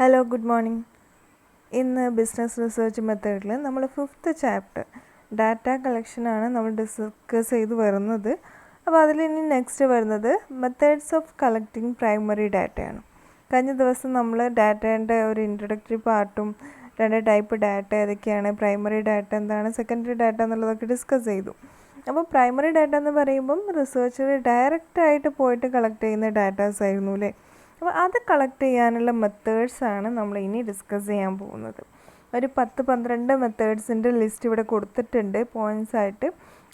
Hello good morning. ഇന്ന് business research മെത്തേഡിൽ നമ്മൾ 5th ചാപ്റ്റർ ഡാറ്റ കളക്ഷനാണ് നമ്മൾ ഡിസ്കസ് ചെയ്ത് വരുന്നത്. അപ്പോൾ അതിൽ ഇനി നെക്സ്റ്റ് വരുന്നത് മെത്തേഡ്സ് ഓഫ് കളക്ടിങ് പ്രൈമറി ഡാറ്റയാണ്. കഴിഞ്ഞ ദിവസം നമ്മൾ ഡാറ്റേൻ്റെ ഒരു ഇൻട്രൊഡക്ടറി പാർട്ടും 2 ടൈപ്പ് ഡാറ്റ ഏതൊക്കെയാണ്, പ്രൈമറി ഡാറ്റ എന്താണ്, സെക്കൻഡറി ഡാറ്റ എന്നുള്ളതൊക്കെ ഡിസ്കസ് ചെയ്തു. അപ്പോൾ പ്രൈമറി ഡാറ്റ എന്ന് പറയുമ്പം റിസർച്ചർ ഡയറക്റ്റായിട്ട് പോയിട്ട് കളക്ട് ചെയ്യുന്ന ഡാറ്റാസ് ആയിരുന്നു അല്ലേ. അപ്പോൾ അത് കളക്ട് ചെയ്യാനുള്ള മെത്തേഡ്സാണ് നമ്മൾ ഇനി ഡിസ്കസ് ചെയ്യാൻ പോകുന്നത്. ഒരു 10-12 മെത്തേഡ്സിൻ്റെ ലിസ്റ്റ് ഇവിടെ കൊടുത്തിട്ടുണ്ട് പോയിൻറ്റ്സ് ആയിട്ട്.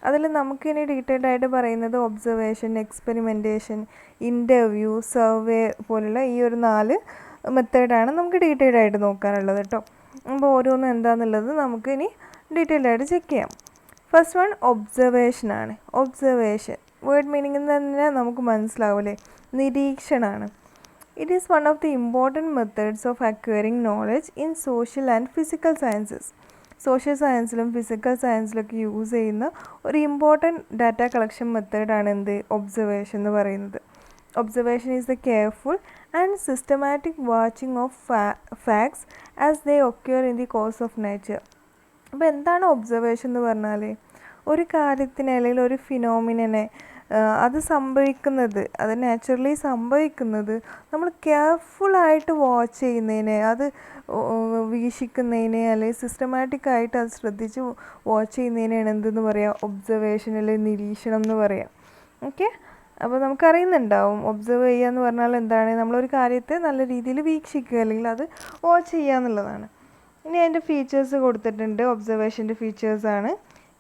അതിൽ നമുക്കിനി ഡീറ്റെയിൽഡ് ആയിട്ട് പറയുന്നത് ഒബ്സർവേഷൻ, എക്സ്പെരിമെൻറ്റേഷൻ, ഇൻ്റർവ്യൂ, സർവേ പോലുള്ള ഈ ഒരു 4 മെത്തേഡാണ് നമുക്ക് ഡീറ്റെയിൽഡ് ആയിട്ട് നോക്കാനുള്ളത് കേട്ടോ. അപ്പോൾ ഓരോന്നും എന്താണെന്നുള്ളത് നമുക്ക് ഇനി ഡീറ്റെയിൽഡ് ആയിട്ട് ചെക്ക് ചെയ്യാം. ഫസ്റ്റ് വൺ ഒബ്സർവേഷനാണ്. ഒബ്സർവേഷൻ വേർഡ് മീനിങ് തന്നെ നമുക്ക് മനസ്സിലാവില്ലേ, നിരീക്ഷണമാണ്. It is one of the important methods of acquiring knowledge in social and physical sciences. Social സയൻസിലും ഫിസിക്കൽ സയൻസിലൊക്കെ യൂസ് ചെയ്യുന്ന ഒരു ഇമ്പോർട്ടൻറ്റ് ഡാറ്റ കളക്ഷൻ മെത്തേഡാണ് എന്ത്, ഒബ്സർവേഷൻ എന്ന് പറയുന്നത്. Observation is the careful and systematic watching of facts as they occur in the course of nature. അപ്പോൾ എന്താണ് ഒബ്സർവേഷൻ എന്ന് പറഞ്ഞാൽ, ഒരു കാര്യത്തിനെ അല്ലെങ്കിൽ ഒരു ഫിനോമിനനെ അത് സംഭവിക്കുന്നത്, അത് നാച്ചുറലി സംഭവിക്കുന്നത് നമ്മൾ കെയർഫുള്ളായിട്ട് വാച്ച് ചെയ്യുന്നതിനെ, അത് വീക്ഷിക്കുന്നതിനെ അല്ലെങ്കിൽ സിസ്റ്റമാറ്റിക്കായിട്ട് അത് ശ്രദ്ധിച്ച് വാച്ച് ചെയ്യുന്നതിനാണ് എന്തെന്ന് പറയാം, ഒബ്സർവേഷൻ അല്ലെങ്കിൽ നിരീക്ഷണം എന്ന് പറയാം. ഓക്കെ, അപ്പോൾ നമുക്കറിയുന്നുണ്ടാവും ഒബ്സർവ് ചെയ്യുക എന്ന് പറഞ്ഞാൽ എന്താണ്, നമ്മളൊരു കാര്യത്തെ നല്ല രീതിയിൽ വീക്ഷിക്കുക അല്ലെങ്കിൽ അത് വാച്ച് ചെയ്യുക എന്നുള്ളതാണ്. ഇനി അതിൻ്റെ ഫീച്ചേഴ്സ് കൊടുത്തിട്ടുണ്ട്. ഒബ്സർവേഷൻ്റെ ഫീച്ചേഴ്സാണ്,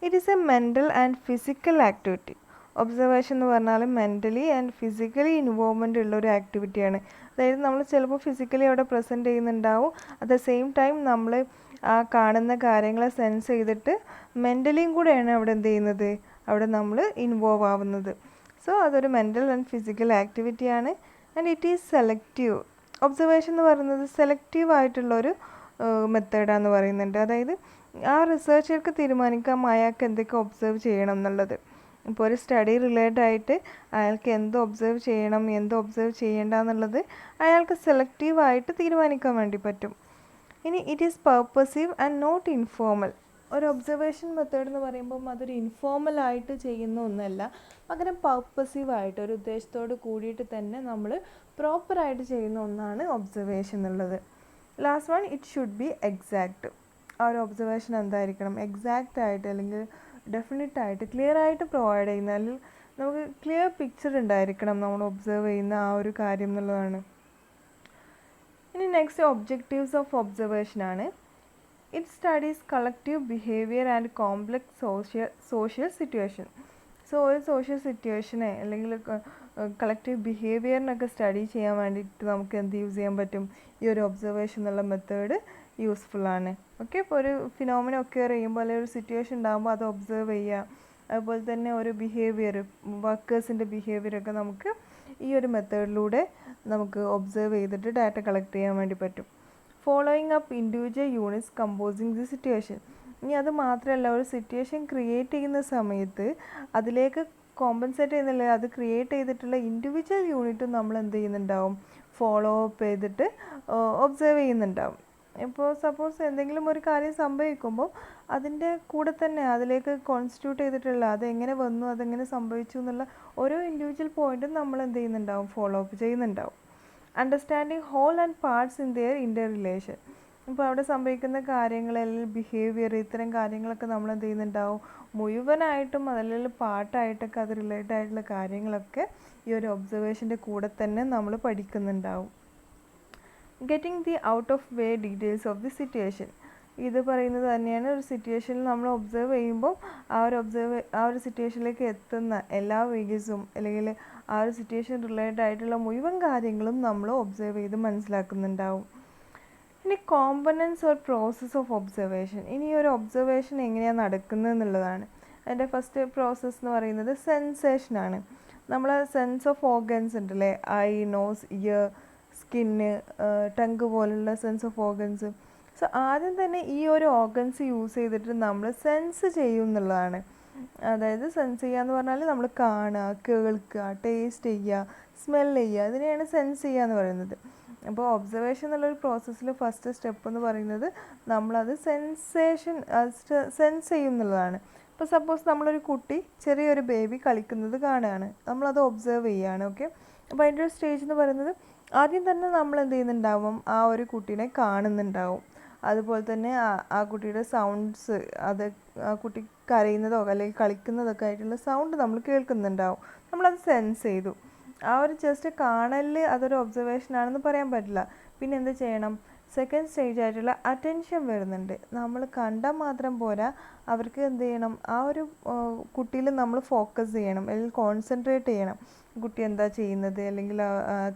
it is a mental and physical activity. Observation എന്ന് പറഞ്ഞാൽ മെൻ്റലി ആൻഡ് ഫിസിക്കലി ഇൻവോൾവ്മെൻ്റ് ഉള്ള ഒരു ആക്ടിവിറ്റിയാണ്. അതായത് നമ്മൾ ചിലപ്പോൾ ഫിസിക്കലി അവിടെ പ്രസൻറ്റ് ചെയ്യുന്നുണ്ടാവും, അറ്റ് ദ സെയിം ടൈം നമ്മൾ ആ കാണുന്ന കാര്യങ്ങളെ സെൻസ് ചെയ്തിട്ട് മെൻ്റലിയും കൂടെയാണ് അവിടെ എന്ത് ചെയ്യുന്നത്, അവിടെ നമ്മൾ ഇൻവോൾവ് ആവുന്നത്. സോ അതൊരു മെൻ്റൽ ആൻഡ് ഫിസിക്കൽ ആക്ടിവിറ്റിയാണ്. And it is selective. Observation എന്ന് പറയുന്നത് സെലക്റ്റീവ് ആയിട്ടുള്ളൊരു മെത്തേഡാന്ന് പറയുന്നുണ്ട്. അതായത് ആ റിസർച്ചർക്ക് തീരുമാനിക്കാം അയാൾക്ക് എന്തൊക്കെ ഒബ്സർവ് ചെയ്യണം എന്നുള്ളത്. ഇപ്പോൾ ഒരു സ്റ്റഡി റിലേറ്റഡ് ആയിട്ട് അയാൾക്ക് എന്ത് ഒബ്സർവ് ചെയ്യണം, എന്ത് ഒബ്സർവ് ചെയ്യേണ്ട എന്നുള്ളത് അയാൾക്ക് സെലക്റ്റീവായിട്ട് തീരുമാനിക്കാൻ വേണ്ടി പറ്റും. ഇനി it is purposive and not informal. ഒരു ഒബ്സർവേഷൻ മെത്തേഡ് എന്ന് പറയുമ്പം അതൊരു ഇൻഫോർമലായിട്ട് ചെയ്യുന്ന ഒന്നല്ല, പകരം പർപ്പസീവായിട്ട് ഒരു ഉദ്ദേശത്തോട് കൂടിയിട്ട് തന്നെ നമ്മൾ പ്രോപ്പറായിട്ട് ചെയ്യുന്ന ഒന്നാണ് ഒബ്സർവേഷൻ എന്നുള്ളത്. Last one, it should be exact. ആ ഒരു ഒബ്സർവേഷൻ എന്തായിരിക്കണം, എക്സാക്റ്റ് ആയിട്ട് അല്ലെങ്കിൽ ഡെഫിനറ്റ് ആയിട്ട് ക്ലിയർ ആയിട്ട് പ്രൊവൈഡ് ചെയ്യുന്ന, അല്ലെങ്കിൽ നമുക്ക് ക്ലിയർ പിക്ചർ ഉണ്ടായിരിക്കണം നമ്മൾ ഒബ്സർവ് ചെയ്യുന്ന ആ ഒരു കാര്യം എന്നുള്ളതാണ്. ഇനി നെക്സ്റ്റ് ഒബ്ജക്റ്റീവ്സ് ഓഫ് ഒബ്സർവേഷൻ ആണ്. It studies collective behaviour and complex social situation. So ഒരു സോഷ്യൽ സിറ്റുവേഷനെ അല്ലെങ്കിൽ കളക്റ്റീവ് ബിഹേവിയറിനൊക്കെ സ്റ്റഡി ചെയ്യാൻ വേണ്ടിയിട്ട് നമുക്ക് എന്ത് യൂസ് ചെയ്യാൻ പറ്റും, ഈ ഒരു ഒബ്സർവേഷൻ എന്നുള്ള മെത്തേഡ് യൂസ്ഫുള്ളാണ്. ഓക്കെ, ഇപ്പോൾ ഒരു ഫിനോമിന ഒക്യൂർ ചെയ്യുമ്പോൾ അല്ലെങ്കിൽ ഒരു സിറ്റുവേഷൻ ഉണ്ടാകുമ്പോൾ അത് ഒബ്സർവ് ചെയ്യുക, അതുപോലെ തന്നെ ഒരു ബിഹേവിയർ, വർക്കേഴ്സിൻ്റെ ബിഹേവിയറൊക്കെ നമുക്ക് ഈ ഒരു മെത്തേഡിലൂടെ നമുക്ക് ഒബ്സർവ് ചെയ്തിട്ട് ഡാറ്റ കളക്ട് ചെയ്യാൻ വേണ്ടി പറ്റും. Following up individual units composing the situation. ഇനി അത് മാത്രമല്ല, ഒരു സിറ്റുവേഷൻ ക്രിയേറ്റ് ചെയ്യുന്ന സമയത്ത് അതിലേക്ക് കോമ്പൻസേറ്റ് ചെയ്യുന്നില്ല, അത് ക്രിയേറ്റ് ചെയ്തിട്ടുള്ള ഇൻഡിവിജ്വൽ യൂണിറ്റും നമ്മൾ എന്ത് ചെയ്യുന്നുണ്ടാവും, ഫോളോ അപ്പ് ചെയ്തിട്ട് ഒബ്സർവ് ചെയ്യുന്നുണ്ടാവും. ഇപ്പോൾ സപ്പോസ് എന്തെങ്കിലും ഒരു കാര്യം സംഭവിക്കുമ്പോൾ അതിൻ്റെ കൂടെ തന്നെ അതിലേക്ക് കോൺസ്റ്റിറ്റ്യൂട്ട് ചെയ്തിട്ടുള്ള അതെങ്ങനെ വന്നു, അതെങ്ങനെ സംഭവിച്ചു എന്നുള്ള ഓരോ ഇൻഡിവിജ്വൽ പോയിൻറ്റും നമ്മൾ എന്ത് ചെയ്യുന്നുണ്ടാവും, ഫോളോ അപ്പ് ചെയ്യുന്നുണ്ടാവും. Understanding whole and parts in their interrelation. ഇപ്പോൾ അവിടെ സംഭവിക്കുന്ന കാര്യങ്ങൾ അല്ലെങ്കിൽ ബിഹേവിയർ, ഇത്തരം കാര്യങ്ങളൊക്കെ നമ്മൾ എന്ത് ചെയ്യുന്നുണ്ടാവും, മുഴുവനായിട്ടും അതല്ലെങ്കിൽ പാർട്ടായിട്ടൊക്കെ അത് റിലേറ്റഡ് ആയിട്ടുള്ള കാര്യങ്ങളൊക്കെ ഈ ഒരു ഒബ്സർവേഷൻ്റെ കൂടെ തന്നെ നമ്മൾ പഠിക്കുന്നുണ്ടാവും. Getting the out of way details of the situation. ഇത് പറയുന്നത് തന്നെയാണ്, ഒരു സിറ്റുവേഷനിൽ നമ്മൾ ഒബ്സർവ് ചെയ്യുമ്പോൾ ആ ഒരു സിറ്റുവേഷനിലേക്ക് എത്തുന്ന എല്ലാ വേജസും അല്ലെങ്കിൽ ആ ഒരു സിറ്റുവേഷൻ റിലേറ്റഡ് ആയിട്ടുള്ള മുഴുവൻ കാര്യങ്ങളും നമ്മൾ ഒബ്സർവ് ചെയ്ത് മനസ്സിലാക്കുന്നുണ്ടാവും. ഇനി components or process of observation. ഇനി ഒരു ഒബ്സർവേഷൻ എങ്ങനെയാണ് നടക്കുന്നത് എന്നുള്ളതാണ്. അതിൻ്റെ ഫസ്റ്റ് പ്രോസസ്സ് എന്ന് പറയുന്നത് സെൻസേഷനാണ്. നമ്മൾ സെൻസ് ഓഫ് ഓർഗൻസ് ഉണ്ടല്ലേ, eye, nose, ear, skin, tongue പോലുള്ള സെൻസ് ഓഫ് ഓർഗൻസ്. സോ ആദ്യം തന്നെ ഈ ഒരു ഓർഗൻസ് യൂസ് ചെയ്തിട്ട് നമ്മൾ സെൻസ് ചെയ്യും എന്നുള്ളതാണ്. അതായത് സെൻസ് ചെയ്യുക എന്ന് പറഞ്ഞാൽ നമ്മൾ കാണുക, കേൾക്കുക, ടേസ്റ്റ് ചെയ്യുക, സ്മെൽ ചെയ്യുക, അതിനെയാണ് സെൻസ് ചെയ്യുക എന്ന് പറയുന്നത്. അപ്പോൾ ഒബ്സർവേഷൻ എന്നുള്ളൊരു പ്രോസസ്സിൽ ഫസ്റ്റ് സ്റ്റെപ്പ് എന്ന് പറയുന്നത് നമ്മളത് സെൻസ് ചെയ്യും എന്നുള്ളതാണ്. ഇപ്പോൾ സപ്പോസ് നമ്മളൊരു കുട്ടി ചെറിയൊരു ബേബി കളിക്കുന്നത് കാണുകയാണ്, നമ്മളത് ഒബ്സർവ് ചെയ്യുകയാണ്. ഓക്കെ, അപ്പോൾ അതിൻ്റെ ഒരു സ്റ്റേജ് എന്ന് പറയുന്നത് ആദ്യം തന്നെ നമ്മൾ എന്ത് ചെയ്യുന്നുണ്ടാവും, ആ ഒരു കുട്ടീനെ കാണുന്നുണ്ടാവും. അതുപോലെ തന്നെ ആ കുട്ടിയുടെ സൗണ്ട്സ്, അത് ആ കുട്ടി കരയുന്നതോ അല്ലെങ്കിൽ കളിക്കുന്നതൊക്കെ ആയിട്ടുള്ള സൗണ്ട് നമ്മൾ കേൾക്കുന്നുണ്ടാവും. നമ്മളത് സെൻസ് ചെയ്തു. ആ ഒരു ജസ്റ്റ് കാണലിൽ അതൊരു ഒബ്സർവേഷൻ ആണെന്ന് പറയാൻ പറ്റില്ല. പിന്നെ എന്ത് ചെയ്യണം, സെക്കൻഡ് സ്റ്റേജ് ആയിട്ടുള്ള അറ്റൻഷൻ വരുന്നുണ്ട്. നമ്മൾ കണ്ടാൽ മാത്രം പോരാ, അവർക്ക് എന്ത് ചെയ്യണം, ആ ഒരു കുട്ടിയിൽ നമ്മൾ ഫോക്കസ് ചെയ്യണം അല്ലെങ്കിൽ കോൺസെൻട്രേറ്റ് ചെയ്യണം. കുട്ടി എന്താ ചെയ്യുന്നത് അല്ലെങ്കിൽ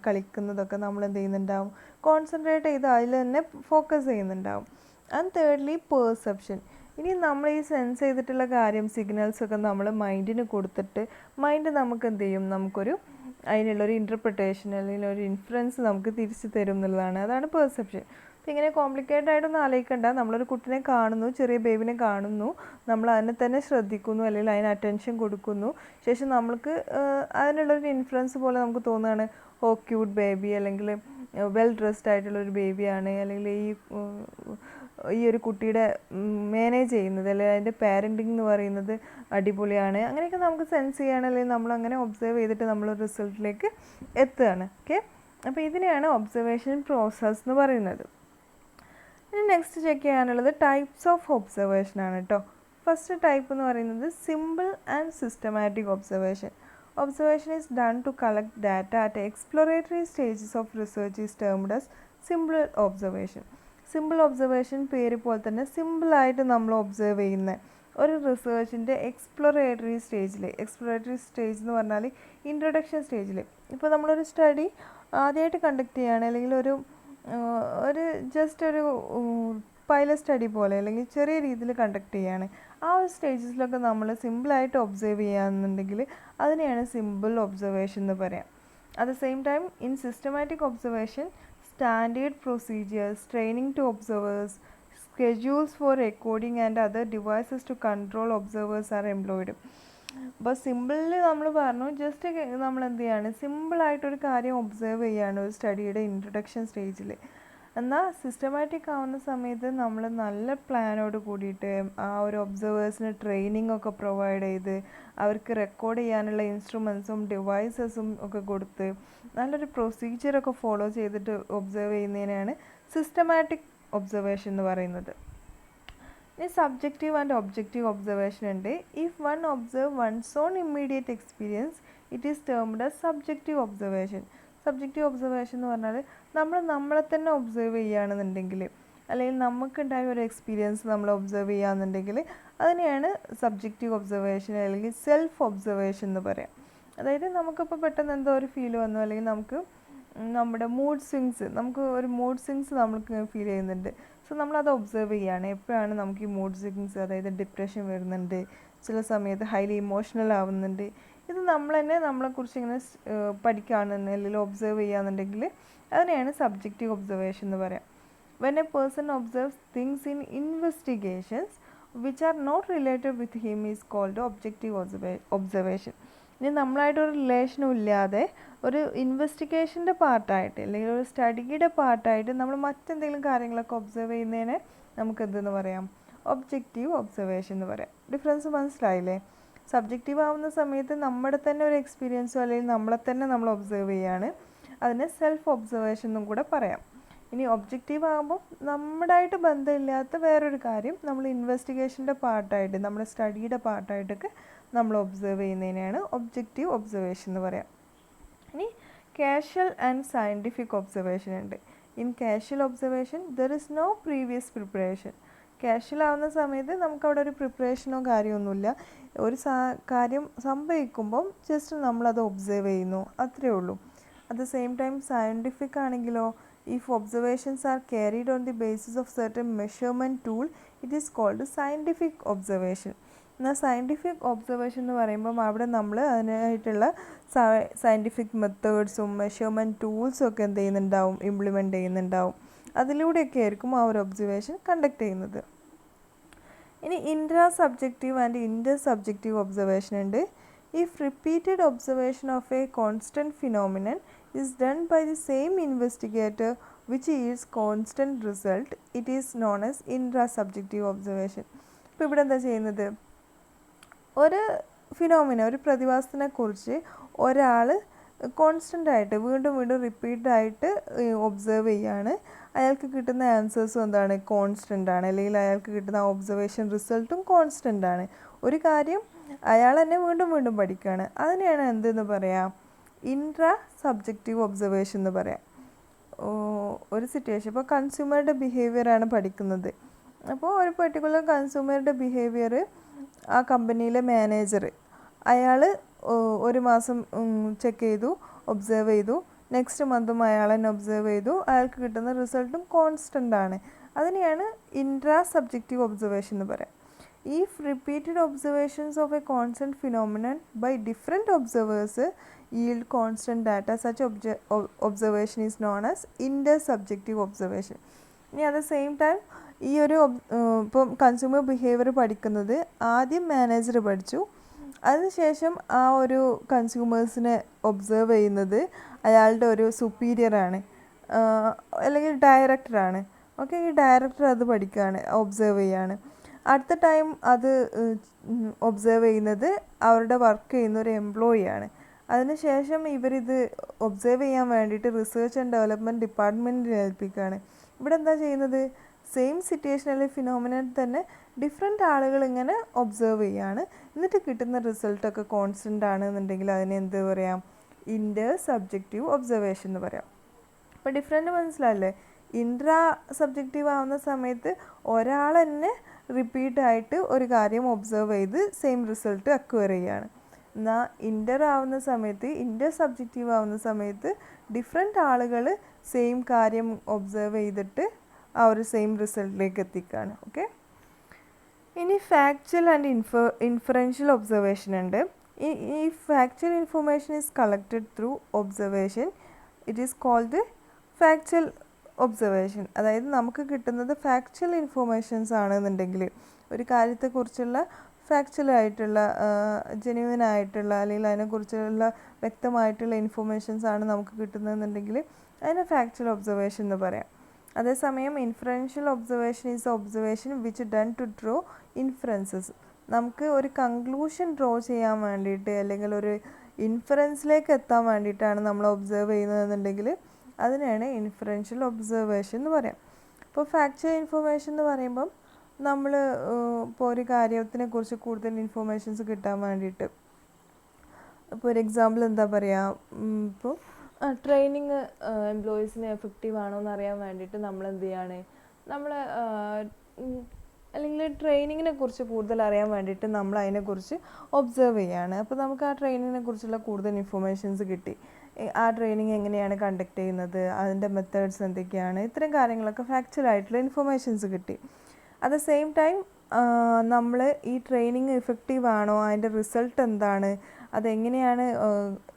കളിക്കുന്നതൊക്കെ നമ്മൾ എന്ത് ചെയ്യുന്നുണ്ടാവും, കോൺസെൻട്രേറ്റ് ചെയ്ത് അതിൽ തന്നെ ഫോക്കസ് ചെയ്യുന്നുണ്ടാവും. And thirdly perception. ഇനി നമ്മൾ ഈ സെൻസ് ചെയ്തിട്ടുള്ള കാര്യം, സിഗ്നൽസൊക്കെ നമ്മൾ മൈൻഡിന് കൊടുത്തിട്ട് മൈൻഡ് നമുക്ക് എന്ത് ചെയ്യും, നമുക്കൊരു അതിനുള്ളൊരു ഇൻ്റർപ്രിട്ടേഷൻ അല്ലെങ്കിൽ ഒരു ഇൻഫ്ലുവൻസ് നമുക്ക് തിരിച്ചു തരും എന്നുള്ളതാണ്. അതാണ് പെർസെപ്ഷൻ. അപ്പോൾ ഇങ്ങനെ കോംപ്ലിക്കേറ്റഡ് ആയിട്ടൊന്നും ആലോചിക്കണ്ട. നമ്മളൊരു കുട്ടിനെ കാണുന്നു, ചെറിയ ബേബിനെ കാണുന്നു, നമ്മൾ അതിനെ തന്നെ ശ്രദ്ധിക്കുന്നു അല്ലെങ്കിൽ അതിന് അറ്റൻഷൻ കൊടുക്കുന്നു. ശേഷം നമ്മൾക്ക് അതിനുള്ളൊരു ഇൻഫ്ലുവൻസ് പോലെ നമുക്ക് തോന്നുകയാണ്, ഓ ക്യൂട്ട് ബേബി, അല്ലെങ്കിൽ വെൽ ഡ്രസ്ഡ് ആയിട്ടുള്ളൊരു ബേബിയാണ്, അല്ലെങ്കിൽ ഈ ഒരു കുട്ടിയുടെ മാനേജ് ചെയ്യുന്നത് അല്ലെങ്കിൽ അതിൻ്റെ പാരൻറ്റിങ് എന്ന് പറയുന്നത് അടിപൊളിയാണ്. അങ്ങനെയൊക്കെ നമുക്ക് സെൻസ് ചെയ്യണം, അല്ലെങ്കിൽ നമ്മളങ്ങനെ ഒബ്സർവ് ചെയ്തിട്ട് നമ്മൾ റിസൾട്ടിലേക്ക് എത്തുകയാണ്. ഓക്കെ, അപ്പോൾ ഇതിനെയാണ് ഒബ്സർവേഷൻ പ്രോസസ്സ് എന്ന് പറയുന്നത്. ഇനി നെക്സ്റ്റ് ചെക്ക് ചെയ്യാനുള്ളത് ടൈപ്സ് ഓഫ് ഒബ്സർവേഷൻ ആണ് കേട്ടോ. ഫസ്റ്റ് ടൈപ്പ് എന്ന് പറയുന്നത് simple and systematic observation. Observation is done to collect data at exploratory stages of research is termed as simple observation. Simple observation പേര് പോലെ തന്നെ സിമ്പിളായിട്ട് നമ്മൾ ഒബ്സർവ് ചെയ്യുന്ന ഒരു റിസർച്ചിൻ്റെ എക്സ്പ്ലോറേറ്ററി സ്റ്റേജ് എന്ന് പറഞ്ഞാൽ ഇൻട്രൊഡക്ഷൻ സ്റ്റേജിൽ. ഇപ്പോൾ നമ്മളൊരു സ്റ്റഡി ആദ്യമായിട്ട് കണ്ടക്ട് ചെയ്യുകയാണ്, അല്ലെങ്കിൽ ഒരു ജസ്റ്റ് ഒരു പൈലറ്റ് സ്റ്റഡി പോലെ അല്ലെങ്കിൽ ചെറിയ രീതിയിൽ കണ്ടക്ട് ചെയ്യുകയാണ്, ആ ഒരു സ്റ്റേജസിലൊക്കെ നമ്മൾ സിമ്പിളായിട്ട് ഒബ്സർവ് ചെയ്യുകയാണെന്നുണ്ടെങ്കിൽ അതിനെയാണ് സിമ്പിൾ ഒബ്സർവേഷൻ എന്ന് പറയാം. At the same time in systematic observation standard procedures, training to observers, schedules for recording and other devices to control observers are employed. അപ്പോൾ സിമ്പിളിൽ നമ്മൾ പറഞ്ഞു, ജസ്റ്റ് നമ്മൾ എന്ത് ചെയ്യാണ്, സിമ്പിളായിട്ടൊരു കാര്യം ഒബ്സർവ് ചെയ്യുകയാണ് ഒരു സ്റ്റഡിയുടെ ഇൻട്രൊഡക്ഷൻ സ്റ്റേജിൽ. എന്നാൽ സിസ്റ്റമാറ്റിക് ആവുന്ന സമയത്ത് നമ്മൾ നല്ല പ്ലാനോട് കൂടിയിട്ട് ആ ഒരു ഒബ്സർവേഴ്സിന് ട്രെയിനിങ് ഒക്കെ പ്രൊവൈഡ് ചെയ്ത് അവർക്ക് റെക്കോർഡ് ചെയ്യാനുള്ള ഇൻസ്ട്രുമെൻസും ഡിവൈസസും ഒക്കെ കൊടുത്ത് നല്ലൊരു പ്രൊസീജിയറൊക്കെ ഫോളോ ചെയ്തിട്ട് ഒബ്സർവ് ചെയ്യുന്നതിനാണ് സിസ്റ്റമാറ്റിക് ഒബ്സർവേഷൻ എന്ന് പറയുന്നത്. ഇനി സബ്ജക്റ്റീവ് ആൻഡ് ഒബ്ജക്റ്റീവ് ഒബ്സർവേഷൻ ഉണ്ട്. If one observe one's own immediate experience it is termed as subjective observation. Subjective observation എന്ന് പറഞ്ഞാൽ നമ്മളെ തന്നെ ഒബ്സർവ് ചെയ്യുകയാണെന്നുണ്ടെങ്കിൽ, അല്ലെങ്കിൽ നമുക്കുണ്ടായ ഒരു എക്സ്പീരിയൻസ് നമ്മൾ ഒബ്സർവ് ചെയ്യുകയാണെന്നുണ്ടെങ്കിൽ അതിനെയാണ് സബ്ജക്റ്റീവ് ഒബ്സർവേഷൻ അല്ലെങ്കിൽ സെൽഫ് ഒബ്സർവേഷൻ എന്ന് പറയാം. അതായത് നമുക്കിപ്പോൾ പെട്ടെന്ന് എന്തോ ഒരു ഫീൽ വന്നു, അല്ലെങ്കിൽ നമുക്ക് നമ്മുടെ മൂഡ് സ്വിങ്സ് നമുക്ക് ഫീൽ ചെയ്യുന്നുണ്ട്. സോ നമ്മളത് ഒബ്സർവ് ചെയ്യുകയാണ്, എപ്പോഴാണ് നമുക്ക് ഈ മൂഡ് സ്വിങ്സ്, അതായത് ഡിപ്രഷൻ വരുന്നുണ്ട്, ചില സമയത്ത് ഹൈലി ഇമോഷണൽ ആവുന്നുണ്ട്, ഇത് നമ്മൾ തന്നെ നമ്മളെക്കുറിച്ച് ഇങ്ങനെ പഠിക്കുകയാണെന്ന് അല്ലെങ്കിൽ ഒബ്സർവ് ചെയ്യുകയാണെന്നുണ്ടെങ്കിൽ അതിനെയാണ് സബ്ജക്റ്റീവ് ഒബ്സർവേഷൻ എന്ന് പറയാം. When a person observes things in investigations which are not related with him is called objective observation. ഇനി നമ്മളായിട്ടൊരു റിലേഷനും ഇല്ലാതെ ഒരു ഇൻവെസ്റ്റിഗേഷൻ്റെ പാർട്ടായിട്ട് അല്ലെങ്കിൽ ഒരു സ്റ്റഡിയുടെ പാർട്ടായിട്ട് നമ്മൾ മറ്റെന്തെങ്കിലും കാര്യങ്ങളൊക്കെ ഒബ്സർവ് ചെയ്യുന്നതിനെ നമുക്ക് എന്തെന്ന് പറയാം, ഒബ്ജക്റ്റീവ് ഒബ്സർവേഷൻ എന്ന് പറയാം. ഡിഫറൻസ് മനസ്സിലായില്ലേ? സബ്ജക്റ്റീവ് ആവുന്ന സമയത്ത് നമ്മുടെ തന്നെ ഒരു എക്സ്പീരിയൻസോ അല്ലെങ്കിൽ നമ്മളെ തന്നെ നമ്മൾ ഒബ്സർവ് ചെയ്യുകയാണ്, അതിനെ സെൽഫ് ഒബ്സർവേഷൻ എന്നും കൂടെ പറയാം. ഇനി ഒബ്ജക്റ്റീവ് ആകുമ്പോൾ നമ്മുടെയായിട്ട് ബന്ധമില്ലാത്ത വേറൊരു കാര്യം നമ്മൾ ഇൻവെസ്റ്റിഗേഷൻ്റെ പാർട്ടായിട്ട് നമ്മുടെ സ്റ്റഡിയുടെ പാർട്ടായിട്ടൊക്കെ നമ്മൾ ഒബ്സർവ് ചെയ്യുന്നതിനെയാണ് ഒബ്ജക്റ്റീവ് ഒബ്സർവേഷൻ എന്ന് പറയാം. ഇനി കാഷ്വൽ ആൻഡ് സയൻറ്റിഫിക് ഒബ്സർവേഷൻ ഉണ്ട്. In casual observation there is no previous preparation. Casual ആവുന്ന സമയത്ത് നമുക്കവിടെ ഒരു പ്രിപ്പറേഷനോ കാര്യമൊന്നുമില്ല, ഒരു കാര്യം സംഭവിക്കുമ്പം ജസ്റ്റ് നമ്മളത് ഒബ്സർവ് ചെയ്യുന്നു, അത്രയേ ഉള്ളൂ. At the same time scientific ആണെങ്കിലോ, if observations are carried on the basis of certain measurement tool it is called scientific observation. എന്നാൽ സയൻറ്റിഫിക് ഒബ്സർവേഷൻ എന്ന് പറയുമ്പം അവിടെ നമ്മൾ അതിനായിട്ടുള്ള സയൻറ്റിഫിക് മെത്തേഡ്സും മെഷർമെൻറ്റ് ടൂൾസും ഒക്കെ എന്ത് ചെയ്യുന്നുണ്ടാവും, ഇംപ്ലിമെൻറ്റ് ചെയ്യുന്നുണ്ടാവും. അതിലൂടെയൊക്കെ ആയിരിക്കും ആ ഒരു ഒബ്സർവേഷൻ കണ്ടക്ട് ചെയ്യുന്നത്. ഇനി intra subjective and inter subjective observation ഉണ്ട്. If repeated observation of a constant phenomenon is done by the same investigator which yields constant result. It is known as intrasubjective observation. ഇപ്പോൾ ഇവിടെ എന്താ ചെയ്യുന്നത്, ഒരു phenomena, ഒരു പ്രതിഭാസത്തിനെ കുറിച്ച് ഒരാൾ കോൺസ്റ്റൻ്റ് ആയിട്ട് വീണ്ടും വീണ്ടും റിപ്പീറ്റായിട്ട് ഒബ്സർവ് ചെയ്യാണ്. അയാൾക്ക് കിട്ടുന്ന ആൻസേഴ്സും എന്താണ്, കോൺസ്റ്റൻ്റ് ആണ്, അല്ലെങ്കിൽ അയാൾക്ക് കിട്ടുന്ന ഒബ്സർവേഷൻ റിസൾട്ടും കോൺസ്റ്റൻ്റ് ആണ്. ഒരു കാര്യം അയാൾ തന്നെ വീണ്ടും വീണ്ടും പഠിക്കുകയാണ്. അതിനെയാണ് എന്തെന്ന് പറയാം, ഇൻട്രാ സബ്ജക്റ്റീവ് ഒബ്സർവേഷൻ എന്ന് പറയാം. ഒരു സിറ്റുവേഷൻ, ഇപ്പോൾ കൺസ്യൂമറുടെ ബിഹേവിയറാണ് പഠിക്കുന്നത്. അപ്പോൾ ഒരു പെർട്ടിക്കുലർ കൺസ്യൂമറുടെ ബിഹേവിയർ ആ കമ്പനിയിലെ മാനേജർ അയാൾ ഒരു മാസം ചെക്ക് ചെയ്തു, ഒബ്സർവ് ചെയ്തു, നെക്സ്റ്റ് മന്തും അയാൾ തന്നെ ഒബ്സർവ് ചെയ്തു, അയാൾക്ക് കിട്ടുന്ന റിസൾട്ടും കോൺസ്റ്റൻ്റ് ആണ്. അതിനെയാണ് ഇൻട്രാ സബ്ജക്റ്റീവ് ഒബ്സർവേഷൻ എന്ന് പറയാം. If repeated observations of a constant phenomenon by different observers yield constant data, such observation is known as intersubjective observation. ഇനി അറ്റ് ദ സെയിം ടൈം ഈ ഒരു ഇപ്പം കൺസ്യൂമർ ബിഹേവിയർ പഠിക്കുന്നത് ആദ്യം മാനേജർ പഠിച്ചു, അതിനുശേഷം ആ ഒരു കൺസ്യൂമേഴ്സിനെ ഒബ്സർവ് ചെയ്യുന്നത് അയാളുടെ ഒരു സുപ്പീരിയറാണ് അല്ലെങ്കിൽ ഡയറക്ടറാണ്. ഓക്കെ, ഈ ഡയറക്ടർ അത് പഠിക്കുകയാണ്, ഒബ്സർവ് ചെയ്യാണ്. അടുത്ത ടൈം അത് ഒബ്സർവ് ചെയ്യുന്നത് അവരുടെ വർക്ക് ചെയ്യുന്ന ഒരു എംപ്ലോയിയാണ്. അതിനുശേഷം ഇവരിത് ഒബ്സർവ് ചെയ്യാൻ വേണ്ടിയിട്ട് റിസർച്ച് ആൻഡ് ഡെവലപ്മെൻറ്റ് ഡിപ്പാർട്ട്മെൻറ്റിനെ ഏൽപ്പിക്കുകയാണ്. ഇവിടെ എന്താ ചെയ്യുന്നത്, സെയിം സിറ്റുവേഷനിലെ ഫിനോമിനൻ തന്നെ ഡിഫറെൻ്റ് ആളുകൾ ഇങ്ങനെ ഒബ്സർവ് ചെയ്യാണ്. എന്നിട്ട് കിട്ടുന്ന റിസൾട്ടൊക്കെ കോൺസ്റ്റൻ്റ് ആണെന്നുണ്ടെങ്കിൽ അതിനെ എന്ത് പറയാം, ഇൻ്റർ സബ്ജക്റ്റീവ് ഒബ്സർവേഷൻ എന്ന് പറയാം. അപ്പോൾ ഡിഫറെൻ്റ് മനസ്സിലായില്ലേ? ഇൻട്രാ സബ്ജക്റ്റീവ് ആവുന്ന സമയത്ത് ഒരാൾ തന്നെ റിപ്പീറ്റായിട്ട് ഒരു കാര്യം ഒബ്സർവ് ചെയ്ത് സെയിം റിസൾട്ട് അക്വയർ ചെയ്യുകയാണ്. എന്നാൽ ഇൻ്റർ ആവുന്ന സമയത്ത്, ഇൻ്റർ സബ്ജക്റ്റീവ് ആവുന്ന സമയത്ത് ഡിഫറെൻ്റ് ആളുകൾ സെയിം കാര്യം ഒബ്സർവ് ചെയ്തിട്ട് ആ ഒരു സെയിം റിസൾട്ടിലേക്ക് എത്തിക്കുകയാണ്. ഓക്കെ, ഇനി ഫാക്ച്വൽ ആൻഡ് ഇൻഫറൻഷ്യൽ ഒബ്സർവേഷൻ ഉണ്ട്. ഈ factual information is collected through observation. It is called factual observation. അതായത് നമുക്ക് കിട്ടുന്നത് ഫാക്ച്വൽ ഇൻഫോർമേഷൻസ് ആണെന്നുണ്ടെങ്കിൽ, ഒരു കാര്യത്തെക്കുറിച്ചുള്ള ഫാക്ച്വലായിട്ടുള്ള ജെന്യുവൻ ആയിട്ടുള്ള അല്ലെങ്കിൽ അതിനെക്കുറിച്ചുള്ള വ്യക്തമായിട്ടുള്ള ഇൻഫോർമേഷൻസ് ആണ് നമുക്ക് കിട്ടുന്നതെന്നുണ്ടെങ്കിൽ അതിനെ ഫാക്ച്വൽ ഒബ്സർവേഷൻ എന്ന് പറയാം. അതേസമയം inferential observation is observation which done to draw inferences. നമുക്ക് ഒരു കൺക്ലൂഷൻ ഡ്രോ ചെയ്യാൻ വേണ്ടിയിട്ട് അല്ലെങ്കിൽ ഒരു ഇൻഫറൻസിലേക്ക് എത്താൻ വേണ്ടിയിട്ടാണ് നമ്മൾ ഒബ്സർവ് ചെയ്യുന്നതെന്നുണ്ടെങ്കിൽ അതിനെയാണ് ഇൻഫറൻഷ്യൽ ഒബ്സർവേഷൻ എന്ന് പറയാം. ഇപ്പോൾ ഫാക്ച്വൽ ഇൻഫർമേഷൻ എന്ന് പറയുമ്പം നമ്മൾ ഇപ്പോൾ ഒരു കാര്യത്തിനെ കുറിച്ച് കൂടുതൽ ഇൻഫർമേഷൻസ് കിട്ടാൻ വേണ്ടിയിട്ട്, ഇപ്പോൾ ഒരു എക്സാമ്പിൾ എന്താ പറയുക, ഇപ്പോൾ ട്രെയിനിങ് എംപ്ലോയീസിന് എഫക്റ്റീവ് ആണോ എന്ന് അറിയാൻ വേണ്ടിയിട്ട് നമ്മൾ എന്ത് ചെയ്യാണ്, നമ്മൾ അല്ലെങ്കിൽ ട്രെയിനിങ്ങിനെ കുറിച്ച് കൂടുതൽ അറിയാൻ വേണ്ടിയിട്ട് നമ്മൾ അതിനെക്കുറിച്ച് ഒബ്സർവ് ചെയ്യുകയാണ്. അപ്പോൾ നമുക്ക് ആ ട്രെയിനിങ്ങിനെ കുറിച്ചുള്ള കൂടുതൽ ഇൻഫർമേഷൻസ് കിട്ടി. ആ ട്രെയിനിങ് എങ്ങനെയാണ് കണ്ടക്ട് ചെയ്യുന്നത്, അതിൻ്റെ മെത്തേഡ്സ് എന്തൊക്കെയാണ്, ഇത്തരം കാര്യങ്ങളൊക്കെ ഫാക്ച്വൽ ആയിട്ടുള്ള ഇൻഫർമേഷൻസ് കിട്ടി. അറ്റ് ദ സെയിം ടൈം നമ്മൾ ഈ ട്രെയിനിങ് ഇഫക്റ്റീവ് ആണോ, അതിൻ്റെ റിസൾട്ട് എന്താണ്, അതെങ്ങനെയാണ്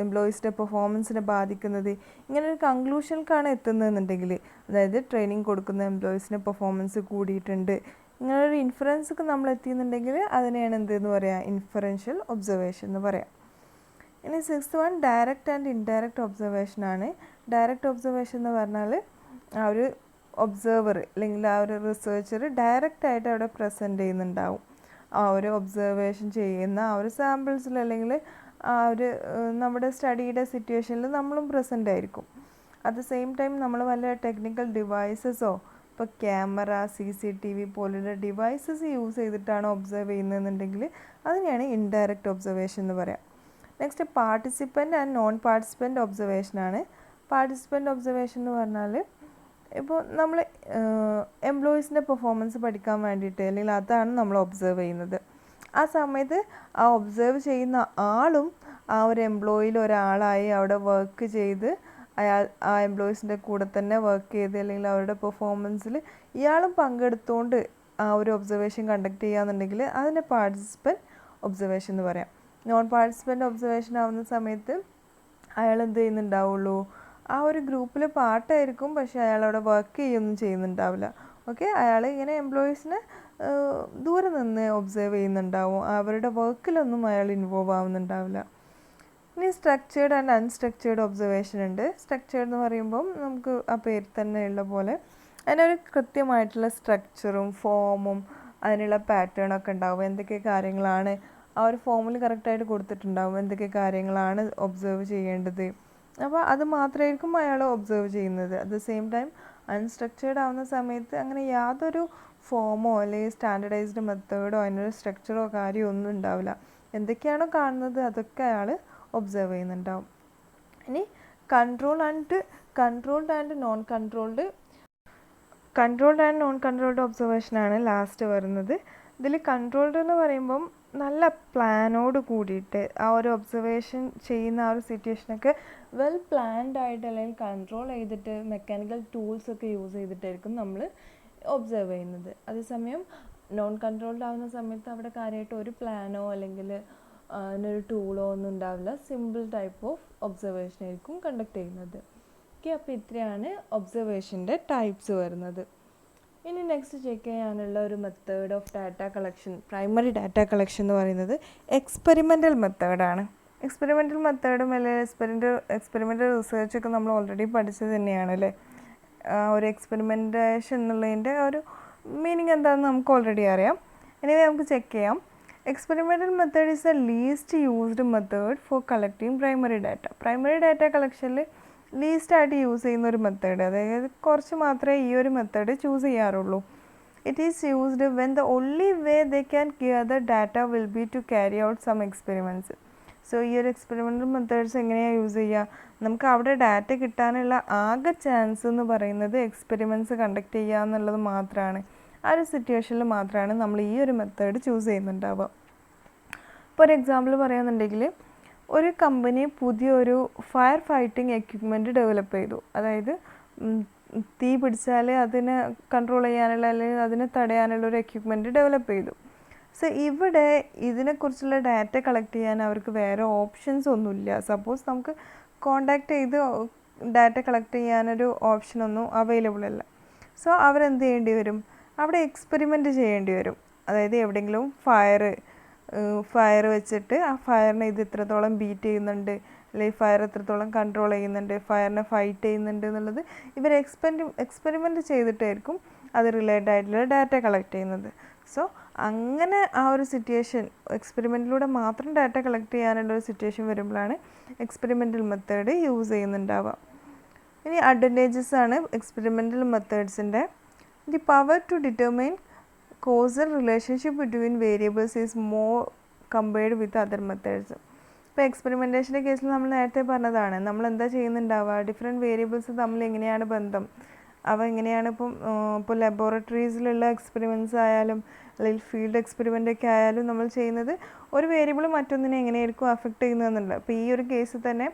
എംപ്ലോയീസിൻ്റെ പെർഫോമൻസിനെ ബാധിക്കുന്നത്, ഇങ്ങനെ ഒരു കൺക്ലൂഷനിലേക്കാണ് എത്തുന്നതെന്നുണ്ടെങ്കിൽ, അതായത് ട്രെയിനിങ് കൊടുക്കുന്ന എംപ്ലോയീസിൻ്റെ പെർഫോമൻസ് കൂടിയിട്ടുണ്ട്, ഇങ്ങനൊരു ഇൻഫറൻസൊക്കെ നമ്മൾ എത്തിയെന്നുണ്ടെങ്കിൽ അതിനെയാണ് എന്തെന്ന് പറയാം, ഇൻഫറൻഷ്യൽ ഒബ്സർവേഷൻ എന്ന് പറയാം. ഇനി 6th one direct and indirect observation ആണ്. ഡയറക്റ്റ് ഒബ്സർവേഷൻ എന്ന് പറഞ്ഞാൽ ആ ഒരു ഒബ്സർവർ അല്ലെങ്കിൽ ആ ഒരു റിസർച്ചർ ഡയറക്റ്റായിട്ട് അവിടെ പ്രസൻറ്റ് ചെയ്യുന്നുണ്ടാവും. ആ ഒരു ഒബ്സർവേഷൻ ചെയ്യുന്ന ആ ഒരു സാമ്പിൾസിൽ അല്ലെങ്കിൽ ആ ഒരു നമ്മുടെ സ്റ്റഡിയുടെ സിറ്റുവേഷനിൽ നമ്മളും പ്രസൻ്റ് ആയിരിക്കും. അറ്റ് ദ സെയിം ടൈം നമ്മൾ വല്ല ടെക്നിക്കൽ ഡിവൈസസോ, ഇപ്പോൾ ക്യാമറ, CCTV പോലുള്ള ഡിവൈസസ് യൂസ് ചെയ്തിട്ടാണ് ഒബ്സർവ് ചെയ്യുന്നതെന്നുണ്ടെങ്കിൽ അതിനെയാണ് ഇൻഡയറക്റ്റ് ഒബ്സർവേഷൻ എന്ന് പറയാം. Next participant and non participant ഒബ്സർവേഷനാണ്. പാർട്ടിസിപ്പൻ്റ് ഒബ്സർവേഷൻ എന്ന് പറഞ്ഞാൽ ഇപ്പോൾ നമ്മൾ എംപ്ലോയീസിൻ്റെ പെർഫോമൻസ് പഠിക്കാൻ വേണ്ടിയിട്ട് അല്ലെങ്കിൽ അതാണ് നമ്മൾ ഒബ്സർവ് ചെയ്യുന്നത്. ആ സമയത്ത് ആ ഒബ്സർവ് ചെയ്യുന്ന ആളും ആ ഒരു എംപ്ലോയിയിൽ ഒരാളായി അവിടെ വർക്ക് ചെയ്ത് ആ എംപ്ലോയീസിൻ്റെ കൂടെ തന്നെ വർക്ക് ചെയ്ത് അല്ലെങ്കിൽ അവരുടെ പെർഫോമൻസിൽ ഇയാളും പങ്കെടുത്തുകൊണ്ട് ആ ഒരു ഒബ്സർവേഷൻ കണ്ടക്ട് ചെയ്യുകയെന്നുണ്ടെങ്കിൽ അതിനെ പാർട്ടിസിപ്പൻ്റ് ഒബ്സർവേഷൻ എന്ന് പറയാം. നോൺ പാർട്ടിസിപ്പൻ്റ് ഒബ്സർവേഷൻ ആവുന്ന സമയത്ത് അയാൾ എന്ത് ചെയ്യുന്നുണ്ടാവുള്ളൂ, ആ ഒരു ഗ്രൂപ്പിൽ പാർട്ടായിരിക്കും, പക്ഷേ അയാൾ അവിടെ വർക്ക് ചെയ്യുകയൊന്നും ചെയ്യുന്നുണ്ടാവില്ല. ഓക്കെ, അയാൾ ഇങ്ങനെ എംപ്ലോയീസിനെ ദൂരെ നിന്ന് ഒബ്സർവ് ചെയ്യുന്നുണ്ടാവും, അവരുടെ വർക്കിലൊന്നും അയാൾ ഇൻവോൾവ് ആവുന്നുണ്ടാവില്ല. ഇനി സ്ട്രക്ചേർഡ് ആൻഡ് അൺസ്ട്രക്ചേർഡ് ഒബ്സർവേഷൻ ഉണ്ട്. സ്ട്രക്ചേർഡ് എന്ന് പറയുമ്പം നമുക്ക് ആ പേര് തന്നെ ഉള്ള പോലെ അതിനൊരു കൃത്യമായിട്ടുള്ള സ്ട്രക്ചറും ഫോമും അതിനുള്ള പാറ്റേണൊക്കെ ഉണ്ടാവും. എന്തൊക്കെ കാര്യങ്ങളാണ് ആ ഒരു ഫോമിൽ കറക്റ്റായിട്ട് കൊടുത്തിട്ടുണ്ടാവും, എന്തൊക്കെ കാര്യങ്ങളാണ് ഒബ്സർവ് ചെയ്യേണ്ടത്. അപ്പോൾ അത് മാത്രമായിരിക്കും അയാൾ ഒബ്സർവ് ചെയ്യുന്നത്. At the same time unstructured ആവുന്ന സമയത്ത് അങ്ങനെ യാതൊരു ഫോമോ അല്ലെങ്കിൽ സ്റ്റാൻഡർഡൈസ്ഡ് മെത്തേഡോ അതിനൊരു സ്ട്രക്ചറോ കാര്യമോ ഒന്നും ഉണ്ടാവില്ല. എന്തൊക്കെയാണോ കാണുന്നത് അതൊക്കെ അയാൾ ഒബ്സർവ് ചെയ്യുന്നുണ്ടാവും. ഇനി കൺട്രോൾഡ് ആൻഡ് നോൺ കൺട്രോൾഡ് ഒബ്സർവേഷനാണ് ലാസ്റ്റ് വരുന്നത്. ഇതിൽ കൺട്രോൾഡ് എന്ന് പറയുമ്പം നല്ല പ്ലാനോട് കൂടിയിട്ട് ആ ഒരു ഒബ്സർവേഷൻ ചെയ്യുന്ന ആ ഒരു സിറ്റുവേഷനൊക്കെ വെൽ പ്ലാൻഡ് ആയിട്ട് അല്ലെങ്കിൽ കൺട്രോൾ ചെയ്തിട്ട് മെക്കാനിക്കൽ ടൂൾസൊക്കെ യൂസ് ചെയ്തിട്ടായിരിക്കും നമ്മൾ ഒബ്സർവ് ചെയ്യുന്നത്. അതേസമയം നോൺ കൺട്രോൾഡ് ആവുന്ന സമയത്ത് അവിടെ കാര്യമായിട്ട് ഒരു പ്ലാനോ അല്ലെങ്കിൽ അതിനൊരു ടൂളോ ഒന്നും ഉണ്ടാവില്ല. സിമ്പിൾ ടൈപ്പ് ഓഫ് ഒബ്സർവേഷൻ ആയിരിക്കും കണ്ടക്ട് ചെയ്യുന്നത്. ഓക്കെ, അപ്പോൾ ഇത്രയാണ് ഒബ്സർവേഷൻ്റെ ടൈപ്സ് വരുന്നത്. ഇനി നെക്സ്റ്റ് ചെക്ക് ചെയ്യാനുള്ള ഒരു method of data collection, primary data collection എന്ന് പറയുന്നത് എക്സ്പെരിമെൻ്റൽ മെത്തേഡാണ്. എക്സ്പെരിമെൻ്റൽ മെത്തേഡും അല്ലെങ്കിൽ എക്സ്പെരിമെൻ്റൽ റിസർച്ചൊക്കെ നമ്മൾ ഓൾറെഡി പഠിച്ചത് തന്നെയാണ് അല്ലേ. ഒരു എക്സ്പെരിമെൻറ്റേഷൻ എന്നുള്ളതിൻ്റെ ഒരു മീനിങ് എന്താണെന്ന് നമുക്ക് ഓൾറെഡി അറിയാം. ഇനി നമുക്ക് ചെക്ക് ചെയ്യാം. Experimental method is the least used method for collecting primary data. Primary data കളക്ഷനിൽ ലീസ്റ്റായിട്ട് യൂസ് ചെയ്യുന്ന ഒരു മെത്തേഡ്, അതായത് കുറച്ച് മാത്രമേ ഈ ഒരു മെത്തേഡ് ചൂസ് ചെയ്യാറുള്ളൂ. It is used when the only way they can gather data will be to carry out some experiments. So ഈ ഒരു എക്സ്പെരിമെൻ്റൽ മെത്തേഡ്സ് എങ്ങനെയാണ് യൂസ് ചെയ്യുക? നമുക്ക് അവിടെ ഡാറ്റ കിട്ടാനുള്ള ആകെ ചാൻസ് എന്ന് പറയുന്നത് എക്സ്പെരിമെൻറ്റ്സ് കണ്ടക്ട് ചെയ്യുക എന്നുള്ളത് മാത്രമാണ്. ആ ഒരു സിറ്റുവേഷനിൽ മാത്രമാണ് നമ്മൾ ഈ ഒരു മെത്തേഡ് ചൂസ് ചെയ്യുന്നുണ്ടാവുക. ഇപ്പോൾ ഒരു എക്സാമ്പിൾ പറയുകയാണെന്നുണ്ടെങ്കിൽ, ഒരു കമ്പനി പുതിയൊരു ഫയർ ഫൈറ്റിംഗ് എക്യുപ്മെൻറ്റ് ഡെവലപ്പ് ചെയ്തു. അതായത് തീ പിടിച്ചാൽ അതിനെ കൺട്രോൾ ചെയ്യാനുള്ള അല്ലെങ്കിൽ അതിനെ തടയാനുള്ള ഒരു എക്യുപ്മെൻറ്റ് ഡെവലപ്പ് ചെയ്തു. സോ ഇവിടെ ഇതിനെക്കുറിച്ചുള്ള ഡാറ്റ കളക്ട് ചെയ്യാൻ അവർക്ക് വേറെ ഓപ്ഷൻസ് ഒന്നുമില്ല. സപ്പോസ് നമുക്ക് കോണ്ടാക്ട് ചെയ്ത് ഡാറ്റ കളക്ട് ചെയ്യാനൊരു ഓപ്ഷനൊന്നും അവൈലബിൾ അല്ല. സോ അവരെന്ത് ചെയ്യേണ്ടി വരും? അവിടെ എക്സ്പെരിമെൻറ്റ് ചെയ്യേണ്ടി വരും. അതായത് എവിടെയെങ്കിലും ഫയർ വെച്ചിട്ട് ആ ഫയറിനെ ഇത് എത്രത്തോളം ബീറ്റ് ചെയ്യുന്നുണ്ട്, അല്ലെങ്കിൽ ഫയർ എത്രത്തോളം കൺട്രോൾ ചെയ്യുന്നുണ്ട്, ഫയറിനെ ഫൈറ്റ് ചെയ്യുന്നുണ്ട് എന്നുള്ളത് ഇവർ എക്സ്പെരിമെൻറ്റ് ചെയ്തിട്ടായിരിക്കും അത് റിലേറ്റഡ് ആയിട്ടുള്ള ഡാറ്റ കളക്ട് ചെയ്യുന്നത്. സോ അങ്ങനെ ആ ഒരു സിറ്റുവേഷൻ എക്സ്പെരിമെൻറ്റിലൂടെ മാത്രം ഡാറ്റ കളക്ട് ചെയ്യാനുള്ള ഒരു സിറ്റുവേഷൻ വരുമ്പോഴാണ് എക്സ്പെരിമെൻ്റൽ മെത്തേഡ് യൂസ് ചെയ്യുന്നുണ്ടാവുക. ഇനി അഡ്വാൻറ്റേജസ് ആണ് എക്സ്പെരിമെൻ്റൽ മെത്തേഡ്സിൻ്റെ. The power to determine causal relationship between variables is more compared with other methods. ഇപ്പോൾ എക്സ്പെരിമെൻറ്റേഷൻ്റെ കേസിൽ നമ്മൾ നേരത്തെ പറഞ്ഞതാണ്, നമ്മൾ എന്താ ചെയ്യുന്നുണ്ടാവുക, ഡിഫറെൻറ്റ് വേരിയബിൾസ് തമ്മിൽ എങ്ങനെയാണ് ബന്ധം, അവ എങ്ങനെയാണ് ഇപ്പോൾ ലബോറട്ടറീസിലുള്ള എക്സ്പെരിമെൻറ്റ്സ് ആയാലും അല്ലെങ്കിൽ ഫീൽഡ് എക്സ്പെരിമെൻ്റൊക്കെ ആയാലും നമ്മൾ ചെയ്യുന്നത് ഒരു വേരിയബിൾ മറ്റൊന്നിനെ എങ്ങനെയായിരിക്കും അഫക്റ്റ് ചെയ്യുന്നതെന്നുള്ളത്. അപ്പോൾ ഈ ഒരു കേസിൽ തന്നെ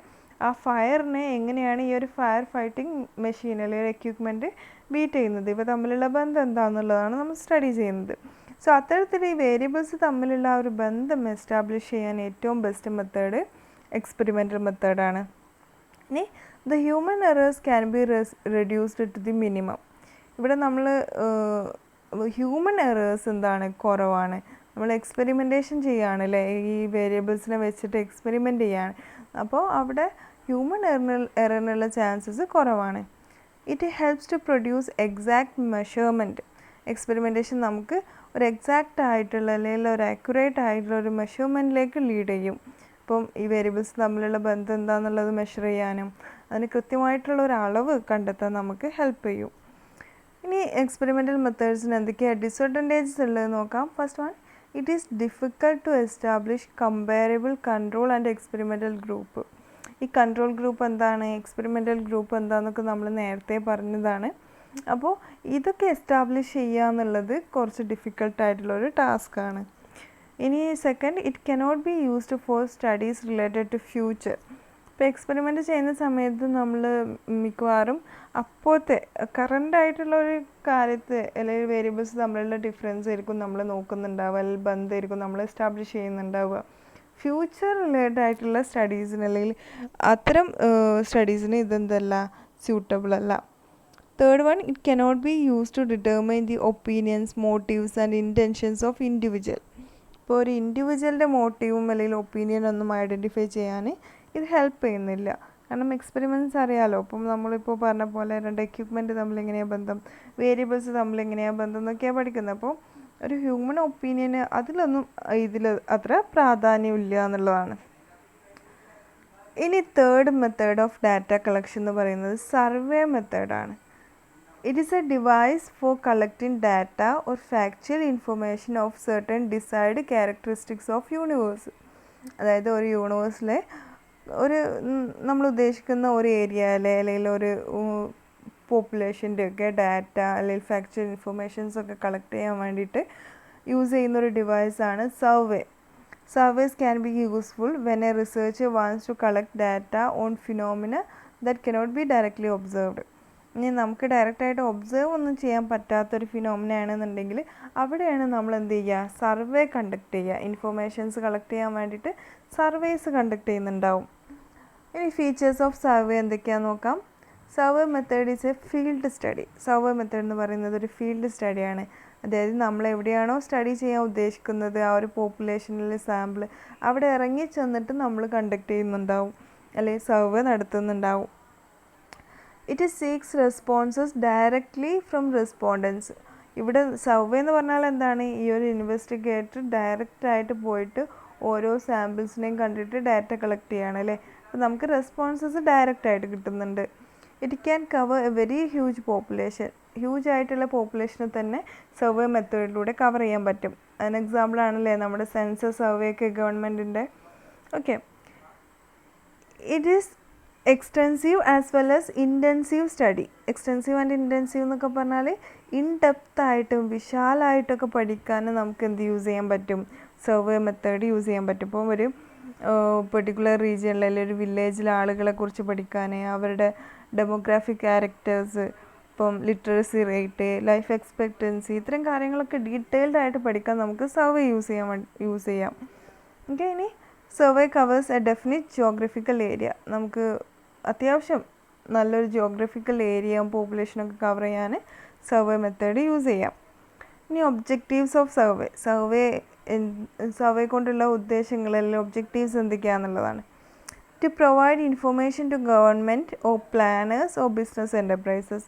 ആ ഫയറിനെ എങ്ങനെയാണ് ഈ ഒരു ഫയർ ഫൈറ്റിംഗ് മെഷീൻ അല്ലെങ്കിൽ എക്യുപ്മെൻറ്റ് ബീറ്റ് ചെയ്യുന്നത്, ഇവ തമ്മിലുള്ള ബന്ധം എന്താണെന്നുള്ളതാണ് നമ്മൾ സ്റ്റഡി ചെയ്യുന്നത്. സോ അത്തരത്തിൽ ഈ വേരിയബിൾസ് തമ്മിലുള്ള ആ ഒരു ബന്ധം എസ്റ്റാബ്ലിഷ് ചെയ്യാൻ ഏറ്റവും ബെസ്റ്റ് മെത്തേഡ് എക്സ്പെരിമെൻ്റൽ മെത്തേഡാണ്. ഇനി the human errors can be reduced to the minimum. ഇവിടെ നമ്മൾ ഹ്യൂമൻ എറേഴ്സ് എന്താണ്, കുറവാണ്. നമ്മൾ എക്സ്പെരിമെൻറ്റേഷൻ ചെയ്യുകയാണ് അല്ലേ, ഈ വേരിയബിൾസിനെ വെച്ചിട്ട് എക്സ്പെരിമെൻറ്റ് ചെയ്യാണ്. അപ്പോൾ അവിടെ ഹ്യൂമൻ എററിനുള്ള ചാൻസസ് കുറവാണ്. It helps to produce exact measurement. Experimentation നമുക്ക് ഒരു എക്സാക്റ്റ് ആയിട്ടുള്ള അല്ലെങ്കിൽ ഒരു ആക്യുറേറ്റ് ആയിട്ടുള്ള ഒരു മെഷർമെൻറ്റിലേക്ക് ലീഡ് ചെയ്യും. ഇപ്പം ഈ വേരിയബിൾസ് തമ്മിലുള്ള ബന്ധം എന്താണെന്നുള്ളത് മെഷർ ചെയ്യാനും അതിന് കൃത്യമായിട്ടുള്ള ഒരു അളവ് കണ്ടെത്താൻ നമുക്ക് ഹെൽപ്പ് ചെയ്യും. ഇനി എക്സ്പെരിമെൻ്റൽ മെത്തേഡ്സിന് എന്തൊക്കെയാണ് ഡിസഡ്വാൻറ്റേജസ് ഉള്ളത് നോക്കാം. First one, it is difficult to establish comparable control and experimental group. ഈ കൺട്രോൾ ഗ്രൂപ്പ് എന്താണ്, എക്സ്പെരിമെൻ്റൽ ഗ്രൂപ്പ് എന്താണെന്നൊക്കെ നമ്മൾ നേരത്തെ പറഞ്ഞതാണ്. അപ്പോൾ ഇതൊക്കെ എസ്റ്റാബ്ലിഷ് ചെയ്യുക എന്നുള്ളത് കുറച്ച് ഡിഫിക്കൽട്ടായിട്ടുള്ളൊരു ടാസ്ക്കാണ്. ഇനി second, it cannot be used for studies related to future. ഇപ്പോൾ എക്സ്പെരിമെൻറ്റ് ചെയ്യുന്ന സമയത്ത് നമ്മൾ മിക്കവാറും അപ്പോഴത്തെ കറൻ്റായിട്ടുള്ളൊരു കാര്യത്തെ അല്ലെങ്കിൽ വേരിയബിൾസ് തമ്മിലുള്ള ഡിഫറൻസ് ആയിരിക്കും നമ്മൾ നോക്കുന്നുണ്ടാവുക, അല്ലെങ്കിൽ ബന്ധമായിരിക്കും നമ്മൾ എസ്റ്റാബ്ലിഷ് ചെയ്യുന്നുണ്ടാവുക. ഫ്യൂച്ചർ റിലേറ്റഡ് ആയിട്ടുള്ള സ്റ്റഡീസിന് അല്ലെങ്കിൽ അത്തരം സ്റ്റഡീസിന് ഇതെന്തല്ല, സ്യൂട്ടബിൾ അല്ല. Third one, it cannot be use to determine the opinions, motives and intentions of individual. ഇപ്പോൾ ഒരു ഇൻഡിവിജ്വലിൻ്റെ മോട്ടീവും അല്ലെങ്കിൽ ഒപ്പീനിയൻ ഒന്നും ഐഡൻറ്റിഫൈ ചെയ്യാൻ ഇത് ഹെൽപ്പ് ചെയ്യുന്നില്ല. കാരണം എക്സ്പെരിമെൻറ്റ്സ് അറിയാമല്ലോ. അപ്പം നമ്മളിപ്പോൾ പറഞ്ഞ പോലെ 2 എക്യുപ്മെൻറ്റ് തമ്മിലെങ്ങനെയാണ് ബന്ധം, വേരിയബിൾസ് തമ്മിലെങ്ങനെയാണ് ബന്ധം എന്നൊക്കെയാണ് പഠിക്കുന്നത്. അപ്പോൾ ഒരു ഹ്യൂമൻ ഒപ്പീനിയന് അതിലൊന്നും ഇതിൽ അത്ര പ്രാധാന്യമില്ല എന്നുള്ളതാണ്. ഇനി third method of data collection എന്ന് പറയുന്നത് സർവേ മെത്തേഡാണ്. It is A device for collecting data or factual information of certain decide characteristics of universe. അതായത് ഒരു യൂണിവേഴ്സിലെ ഒരു നമ്മൾ ഉദ്ദേശിക്കുന്ന ഒരു ഏരിയയിലെ അല്ലെങ്കിൽ ഒരു പോപ്പുലേഷൻ്റെ ഒക്കെ ഡാറ്റ അല്ലെങ്കിൽ ഫാക്ച്വൽ ഇൻഫർമേഷൻസ് ഒക്കെ കളക്ട് ചെയ്യാൻ വേണ്ടിയിട്ട് യൂസ് ചെയ്യുന്നൊരു ഡിവൈസാണ് survey. Surveys can be useful when a researcher wants to collect data on phenomena that cannot be directly observed. ഇനി നമുക്ക് ഡയറക്റ്റായിട്ട് ഒബ്സർവ് ഒന്നും ചെയ്യാൻ പറ്റാത്തൊരു ഫിനോമിന ആണെന്നുണ്ടെങ്കിൽ അവിടെയാണ് നമ്മൾ എന്ത് ചെയ്യുക, സർവേ കണ്ടക്ട് ചെയ്യുക. ഇൻഫർമേഷൻസ് കളക്ട് ചെയ്യാൻ വേണ്ടിയിട്ട് സർവേസ് കണ്ടക്ട് ചെയ്യുന്നുണ്ടാവും. ഇനി ഫീച്ചേഴ്സ് ഓഫ് സർവേ എന്തൊക്കെയാണെന്ന് നോക്കാം. Survey method is A field study. Survey method എന്ന് പറയുന്നത് ഒരു ഫീൽഡ് സ്റ്റഡിയാണ്. അതായത് നമ്മൾ എവിടെയാണോ സ്റ്റഡി ചെയ്യാൻ ഉദ്ദേശിക്കുന്നത് ആ ഒരു പോപ്പുലേഷനിലെ സാമ്പിൾ അവിടെ ഇറങ്ങി ചെന്നിട്ട് നമ്മൾ കണ്ടക്ട് ചെയ്യുന്നുണ്ടാവും അല്ലെങ്കിൽ സർവേ നടത്തുന്നുണ്ടാവും. It seeks responses directly from respondents. ഇവിടെ സർവേ എന്ന് പറഞ്ഞാൽ എന്താണ്, ഈ ഒരു ഇൻവെസ്റ്റിഗേറ്റർ ഡയറക്റ്റായിട്ട് പോയിട്ട് ഓരോ സാമ്പിൾസിനെയും കണ്ടിട്ട് ഡാറ്റ കളക്ട് ചെയ്യാണ് അല്ലേ. അപ്പോൾ നമുക്ക് റെസ്പോൺസസ് ഡയറക്റ്റായിട്ട് കിട്ടുന്നുണ്ട്. It can cover A very huge population. Huge ആയിട്ടുള്ള പോപ്പുലേഷനെ തന്നെ സർവേ മെത്തേഡിലൂടെ കവർ ചെയ്യാൻ പറ്റും. അതിന് എക്സാമ്പിളാണല്ലേ നമ്മുടെ സെൻസസ് സർവേ ഒക്കെ ഗവൺമെൻറ്റിൻ്റെ. Okay, it is extensive as well as intensive study. Extensive and intensive എന്നൊക്കെ പറഞ്ഞാൽ ഇൻ ഡെപ്തായിട്ടും വിശാലമായിട്ടൊക്കെ പഠിക്കാൻ നമുക്ക് എന്ത് യൂസ് ചെയ്യാൻ പറ്റും, സർവേ മെത്തേഡ് യൂസ് ചെയ്യാൻ പറ്റും. ഇപ്പോൾ ഒരു പെർട്ടിക്കുലർ റീജിയനിൽ അല്ലെങ്കിൽ ഒരു വില്ലേജിലെ ആളുകളെ കുറിച്ച് പഠിക്കാൻ, അവരുടെ ഡെമോഗ്രാഫിക് ക്യാരക്ടേഴ്സ്, ഇപ്പം ലിറ്ററസി റേറ്റ്, ലൈഫ് എക്സ്പെക്റ്റൻസി, ഇത്തരം കാര്യങ്ങളൊക്കെ ഡീറ്റെയിൽഡ് ആയിട്ട് പഠിക്കാൻ നമുക്ക് സർവേ യൂസ് ചെയ്യാം. ഓക്കെ, ഇനി survey covers a definite geographical area. നമുക്ക് അത്യാവശ്യം നല്ലൊരു ജിയോഗ്രഫിക്കൽ ഏരിയയും പോപ്പുലേഷനൊക്കെ കവർ ചെയ്യാൻ സർവേ മെത്തേഡ് യൂസ് ചെയ്യാം. ഇനി ഒബ്ജക്റ്റീവ്സ് ഓഫ് സർവേ. സർവേ കൊണ്ടുള്ള ഉദ്ദേശങ്ങൾ അല്ലെങ്കിൽ ഒബ്ജക്റ്റീവ്സ് എന്തൊക്കെയാണെന്നുള്ളതാണ്. To provide information to government or planners or business enterprises.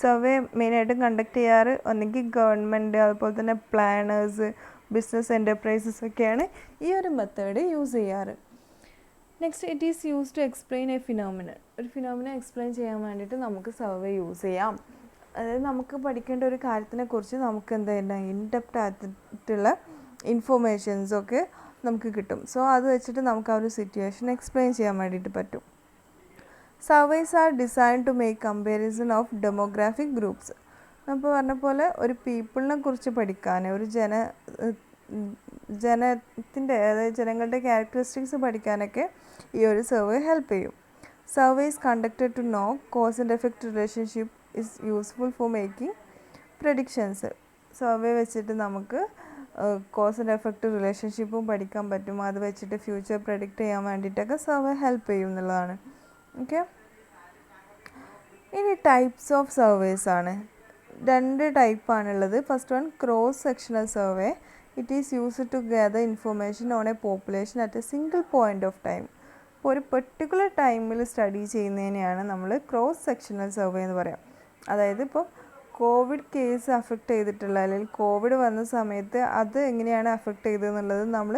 Survey മെയിനായിട്ടും കണ്ടക്ട് ചെയ്യാറ് ഒന്നെങ്കിൽ ഗവൺമെൻറ്, അതുപോലെ തന്നെ പ്ലാനേഴ്സ്, ബിസിനസ് എൻ്റർപ്രൈസസ് ഒക്കെയാണ് ഈ ഒരു മെത്തേഡ് യൂസ് ചെയ്യാറ്. Next, it is use to explain a phenomenon. ഒരു ഫിനോമിന എക്സ്പ്ലെയിൻ ചെയ്യാൻ വേണ്ടിയിട്ട് നമുക്ക് സർവേ യൂസ് ചെയ്യാം. അതായത് നമുക്ക് പഠിക്കേണ്ട ഒരു കാര്യത്തിനെ കുറിച്ച് നമുക്ക് എന്താ ഇൻഡെപ്റ്റ് ആയിട്ടുള്ള ഇൻഫർമേഷൻസൊക്കെ നമുക്ക് കിട്ടും. സോ അത് വെച്ചിട്ട് നമുക്ക് ആ ഒരു സിറ്റുവേഷൻ എക്സ്പ്ലെയിൻ ചെയ്യാൻ വേണ്ടിയിട്ട് പറ്റും. Surveys are design to make comparison of demographic groups. നമ്മൾ പറഞ്ഞ പോലെ ഒരു പീപ്പിളിനെ കുറിച്ച് പഠിക്കാൻ, ഒരു ജനത്തിൻ്റെ അതായത് ജനങ്ങളുടെ ക്യാരക്ടറിസ്റ്റിക്സ് പഠിക്കാനൊക്കെ ഈ ഒരു സർവേ ഹെൽപ്പ് ചെയ്യും. Surveys conducted to know cause and effect relationship is useful for making predictions. Survey വെച്ചിട്ട് നമുക്ക് കോസ് ആൻഡ് എഫക്റ്റ് റിലേഷൻഷിപ്പും പഠിക്കാൻ പറ്റും. അത് വെച്ചിട്ട് ഫ്യൂച്ചർ പ്രഡിക്റ്റ് ചെയ്യാൻ വേണ്ടിയിട്ടൊക്കെ സർവേ ഹെൽപ്പ് ചെയ്യും എന്നുള്ളതാണ്. ഓക്കെ, ഇനി ടൈപ്സ് ഓഫ് സർവേസ് ആണ്. 2 ടൈപ്പാണുള്ളത്. First one cross sectional survey. It is used to gather information on a population at a single point of time. ഇപ്പോൾ ഒരു പെർട്ടിക്കുലർ ടൈമിൽ സ്റ്റഡി ചെയ്യുന്നതിനെയാണ് നമ്മൾ ക്രോസ് സെക്ഷണൽ സർവേ എന്ന് പറയാം. അതായത് ഇപ്പോൾ കോവിഡ് കേസ് അഫക്റ്റ് ചെയ്തിട്ടുള്ള അല്ലെങ്കിൽ കോവിഡ് വന്ന സമയത്ത് അത് എങ്ങനെയാണ് അഫക്റ്റ് ചെയ്തതെന്നുള്ളത് നമ്മൾ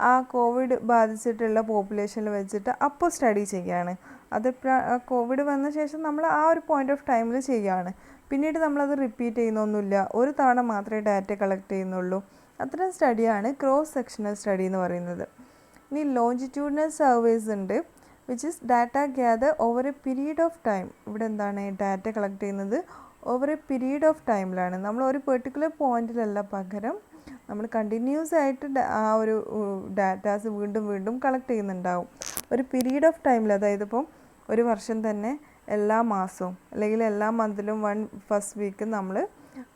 ആ കോവിഡ് ബാധിച്ചിട്ടുള്ള പോപ്പുലേഷനിൽ വെച്ചിട്ട് അപ്പോൾ സ്റ്റഡി ചെയ്യുകയാണ്. അതിപ്പോൾ കോവിഡ് വന്ന ശേഷം നമ്മൾ ആ ഒരു പോയിൻ്റ് ഓഫ് ടൈമിൽ ചെയ്യുകയാണ്. പിന്നീട് നമ്മളത് റിപ്പീറ്റ് ചെയ്യുന്നൊന്നുമില്ല, ഒരു തവണ മാത്രമേ ഡാറ്റ കളക്ട് ചെയ്യുന്നുള്ളൂ. അത്തരം സ്റ്റഡിയാണ് ക്രോസ് സെക്ഷണൽ സ്റ്റഡി എന്ന് പറയുന്നത്. ഇനി ലോഞ്ചിറ്റ്യൂഡിനൽ സർവേസ് ഉണ്ട്, which is data gather over A period of time. ഇവിടെ എന്താണ് ഡാറ്റ കളക്ട് ചെയ്യുന്നത് ഓവർ എ പീരീഡ് ഓഫ് ടൈമിലാണ്. നമ്മൾ ഒരു പെർട്ടിക്കുലർ പോയിന്റിലല്ല, പകരം നമ്മൾ കണ്ടിന്യൂസ് ആയിട്ട് ആ ഒരു ഡാറ്റാസ് വീണ്ടും വീണ്ടും കളക്ട് ചെയ്യുന്നുണ്ടാവും ഒരു പീരീഡ് ഓഫ് ടൈമിൽ. അതായത് ഇപ്പം ഒരു വർഷം തന്നെ എല്ലാ മാസവും അല്ലെങ്കിൽ എല്ലാ മന്തിലും ഫസ്റ്റ് വീക്ക് നമ്മൾ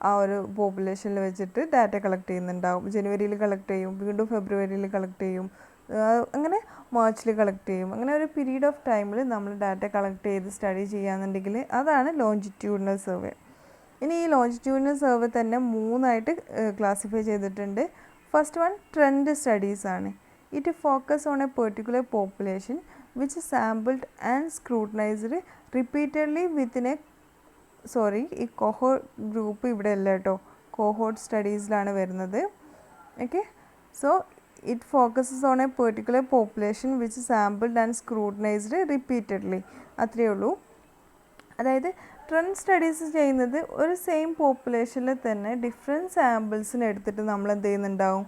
ആ ഒരു പോപ്പുലേഷനിൽ വെച്ചിട്ട് ഡാറ്റ കളക്ട് ചെയ്യുന്നുണ്ടാവും. ജനുവരിയിൽ കളക്ട് ചെയ്യും, വീണ്ടും ഫെബ്രുവരിയിൽ കളക്ട് ചെയ്യും, അങ്ങനെ മാർച്ചിൽ കളക്ട് ചെയ്യും. അങ്ങനെ ഒരു പീരീഡ് ഓഫ് ടൈമിൽ നമ്മൾ ഡാറ്റ കളക്ട് ചെയ്ത് സ്റ്റഡി ചെയ്യുകയാണെന്നുണ്ടെങ്കിൽ അതാണ് ലോഞ്ചിറ്റ്യൂഡിനൽ സർവേ. ഇനി ഈ ലോഞ്ചിറ്റ്യൂഡിനൽ സർവേ തന്നെ 3ആയിട്ട് ക്ലാസിഫൈ ചെയ്തിട്ടുണ്ട്. ഫസ്റ്റ് വൺ ട്രെൻഡ് സ്റ്റഡീസ് ആണ്. It focus on a particular population which sampled and scrutinized repeatedly within a ഈ കോഹോർട്ട് ഗ്രൂപ്പ് ഇവിടെ അല്ല കേട്ടോ, കോഹോർട്ട് സ്റ്റഡീസിലാണ് വരുന്നത്. Okay, so it focuses on a particular population which sampled and scrutinised repeatedly. അത്രയേ ഉള്ളൂ. അതായത് trend studies ചെയ്യുന്നത് ഒരു സെയിം പോപ്പുലേഷനിൽ തന്നെ ഡിഫറെൻറ്റ് സാമ്പിൾസിന് എടുത്തിട്ട് നമ്മൾ എന്ത് ചെയ്യുന്നുണ്ടാവും,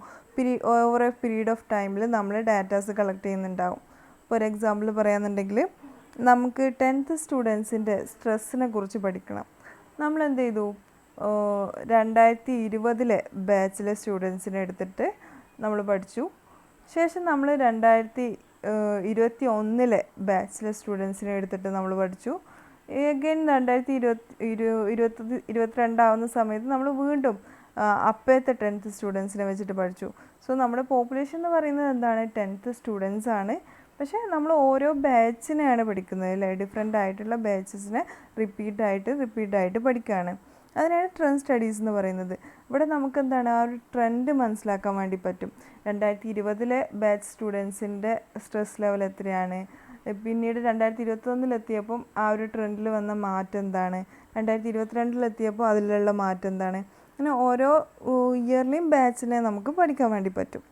ഓവർ എ പീരീഡ് ഓഫ് ടൈമിൽ നമ്മൾ ഡാറ്റാസ് കളക്ട് ചെയ്യുന്നുണ്ടാവും. ഫോർ എക്സാമ്പിൾ പറയുകയാണെന്നുണ്ടെങ്കിൽ നമുക്ക് 10th സ്റ്റുഡൻസിൻ്റെ സ്ട്രെസ്സിനെ കുറിച്ച് പഠിക്കണം. നമ്മൾ എന്ത് ചെയ്തു, 2020 ബാച്ചിലെ സ്റ്റുഡൻസിനെ എടുത്തിട്ട് നമ്മൾ പഠിച്ചു. ശേഷം നമ്മൾ 2021 ബാച്ചിലെ സ്റ്റുഡൻസിനെ എടുത്തിട്ട് നമ്മൾ പഠിച്ചു. എഗെയിൻ 2022 സമയത്ത് നമ്മൾ വീണ്ടും അപ്പോഴത്തെ 10th സ്റ്റുഡൻസിനെ വെച്ചിട്ട് പഠിച്ചു. സോ നമ്മുടെ പോപ്പുലേഷൻ എന്ന് പറയുന്നത് എന്താണ്, 10th സ്റ്റുഡൻസ് ആണ്. പക്ഷേ നമ്മൾ ഓരോ ബാച്ചിനെയാണ് പഠിക്കുന്നത് അല്ലേ, ഡിഫറെൻ്റ് ആയിട്ടുള്ള ബാച്ചസിനെ റിപ്പീറ്റായിട്ട് പഠിക്കുകയാണ്. അതിനാണ് ട്രെൻഡ് സ്റ്റഡീസ് എന്ന് പറയുന്നത്. ഇവിടെ നമുക്ക് എന്താണ്, ആ ഒരു ട്രെൻഡ് മനസ്സിലാക്കാൻ വേണ്ടി പറ്റും. 2020 ബാച്ച് സ്റ്റുഡൻസിൻ്റെ സ്ട്രെസ് ലെവൽ എത്രയാണ്, പിന്നീട് 2021 ആ ഒരു ട്രെൻഡിൽ വന്ന മാറ്റം എന്താണ്, 2022 അതിലുള്ള മാറ്റം എന്താണ്, അങ്ങനെ ഓരോ ഇയർലിയും ബാച്ചിനെ നമുക്ക് പഠിക്കാൻ വേണ്ടി പറ്റും.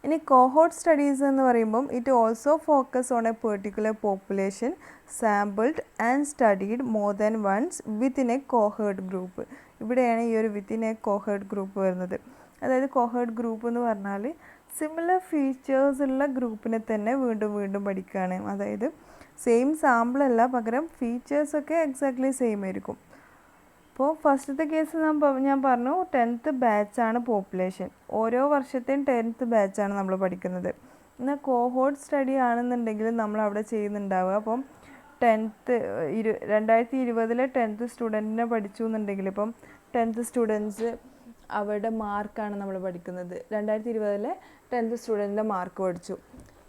ഇനി കോഹോർട്ട് സ്റ്റഡീസ് എന്ന് പറയുമ്പം it also focus on a particular population sampled and studied more than once within a cohort group. ഇവിടെയാണ് ഈ ഒരു വിത്തിൻ എ കോഹേർട്ട് ഗ്രൂപ്പ് വരുന്നത്. അതായത് കോഹേർട്ട് ഗ്രൂപ്പ് എന്ന് പറഞ്ഞാൽ സിമിലർ ഫീച്ചേഴ്സ് ഉള്ള ഗ്രൂപ്പിനെ തന്നെ വീണ്ടും പഠിക്കുകയാണ്. അതായത് സെയിം സാമ്പിളല്ല, പകരം ഫീച്ചേഴ്സൊക്കെ എക്സാക്ട്ലി സെയിം ആയിരിക്കും. അപ്പോൾ ഫസ്റ്റത്തെ കേസ് ഞാൻ പറഞ്ഞു 10th ബാച്ചാണ് പോപ്പുലേഷൻ. ഓരോ വർഷത്തെയും 10th ബാച്ചാണ് നമ്മൾ പഠിക്കുന്നത്. എന്നാൽ കോഹോർട്ട് സ്റ്റഡി ആണെന്നുണ്ടെങ്കിൽ നമ്മൾ അവിടെ ചെയ്യുന്നുണ്ടാവുക, അപ്പം 2020 10th സ്റ്റുഡൻറ്റിനെ പഠിച്ചു എന്നുണ്ടെങ്കിൽ ഇപ്പം 10th സ്റ്റുഡൻസ് അവരുടെ മാർക്കാണ് നമ്മൾ പഠിക്കുന്നത്. 2020 10th സ്റ്റുഡൻറ്റിൻ്റെ മാർക്ക് പഠിച്ചു.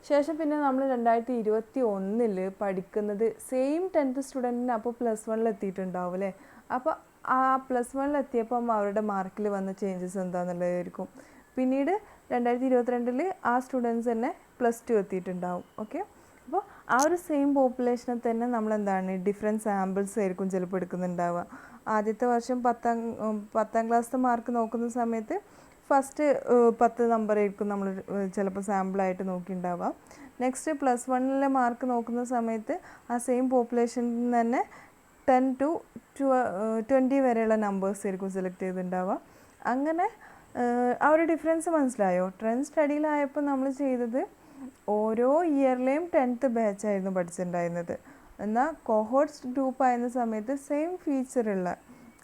ശേഷം പിന്നെ നമ്മൾ 2021 പഠിക്കുന്നത് സെയിം 10th സ്റ്റുഡൻറ്റിന് അപ്പോൾ +1 എത്തിയിട്ടുണ്ടാവും അല്ലേ. അപ്പോൾ ആ +1 എത്തിയപ്പം അവരുടെ മാർക്കിൽ വന്ന ചേഞ്ചസ് എന്താണെന്നുള്ളതായിരിക്കും. പിന്നീട് 2022 ആ സ്റ്റുഡൻസ് തന്നെ +2 എത്തിയിട്ടുണ്ടാവും. ഓക്കെ, അപ്പോൾ ആ ഒരു സെയിം പോപ്പുലേഷനെ തന്നെ നമ്മൾ എന്താണ് ഡിഫറെൻറ്റ് സാമ്പിൾസ് ആയിരിക്കും ചിലപ്പോൾ എടുക്കുന്നുണ്ടാവുക. ആദ്യത്തെ വർഷം 10th ക്ലാസ്സിലെ മാർക്ക് നോക്കുന്ന സമയത്ത് ഫസ്റ്റ് 10 നമ്പർ ആയിരിക്കും നമ്മൾ ചിലപ്പോൾ സാമ്പിളായിട്ട് നോക്കിയിട്ടുണ്ടാവുക. നെക്സ്റ്റ് +1 മാർക്ക് നോക്കുന്ന സമയത്ത് ആ സെയിം പോപ്പുലേഷനിൽ തന്നെ 10 to 20 വരെയുള്ള നമ്പേഴ്സ് ആയിരിക്കും സെലക്ട് ചെയ്തിട്ടുണ്ടാവുക. അങ്ങനെ ആ ഒരു ഡിഫറൻസ് മനസ്സിലായോ? ട്രെൻഡ് സ്റ്റഡിയിലായപ്പോൾ നമ്മൾ ചെയ്തത് ഓരോ ഇയറിലെയും 10th ബാച്ചായിരുന്നു പഠിച്ചിട്ടുണ്ടായിരുന്നത്. എന്നാൽ കോഹോർട്ട് ഗ്രൂപ്പ് ആയിരുന്ന സമയത്ത് സെയിം ഫീച്ചറുള്ള,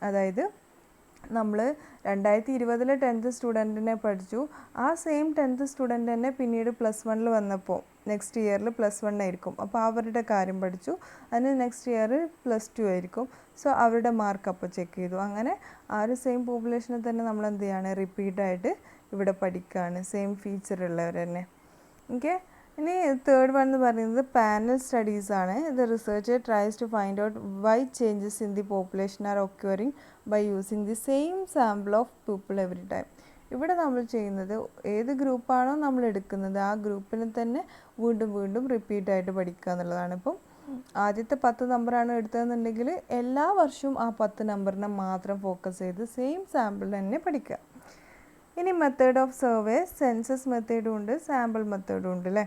അതായത് നമ്മൾ 2020 10th സ്റ്റുഡൻറ്റിനെ പഠിച്ചു. ആ സെയിം 10th സ്റ്റുഡൻറ്റ് തന്നെ പിന്നീട് +1 വന്നപ്പോൾ നെക്സ്റ്റ് ഇയറിൽ +1 ആയിരിക്കും. അപ്പോൾ അവരുടെ കാര്യം പഠിച്ചു. അതിന് നെക്സ്റ്റ് ഇയർ +2 ആയിരിക്കും. സോ അവരുടെ മാർക്ക് അപ്പോൾ ചെക്ക് ചെയ്തു. അങ്ങനെ ആ ഒരു സെയിം പോപ്പുലേഷനെ തന്നെ നമ്മൾ എന്ത് ചെയ്യാണ്, റിപ്പീറ്റായിട്ട് ഇവിടെ പഠിക്കുകയാണ്, സെയിം ഫീച്ചർ ഉള്ളവർ തന്നെ. ഓക്കെ, ഇനി തേർഡ് വൺ എന്ന് പറയുന്നത് പാനൽ സ്റ്റഡീസ് ആണ്. The researcher tries to find out why changes in the population are occurring by using the same sample of people every time. ഇവിടെ നമ്മൾ ചെയ്യുന്നത് ഏത് ഗ്രൂപ്പാണോ നമ്മൾ എടുക്കുന്നത് ആ ഗ്രൂപ്പിനെ തന്നെ വീണ്ടും റിപ്പീറ്റായിട്ട് പഠിക്കുക എന്നുള്ളതാണ്. ഇപ്പം ആദ്യത്തെ 10 നമ്പറാണ് എടുത്തതെന്നുണ്ടെങ്കിൽ എല്ലാ വർഷവും ആ 10 നമ്പറിനെ മാത്രം ഫോക്കസ് ചെയ്ത് സെയിം സാമ്പിൾ തന്നെ പഠിക്കുക. ഇനി മെത്തേഡ് ഓഫ് സർവേ, സെൻസസ് മെത്തേഡും ഉണ്ട്, സാമ്പിൾ മെത്തേഡും ഉണ്ട് അല്ലേ.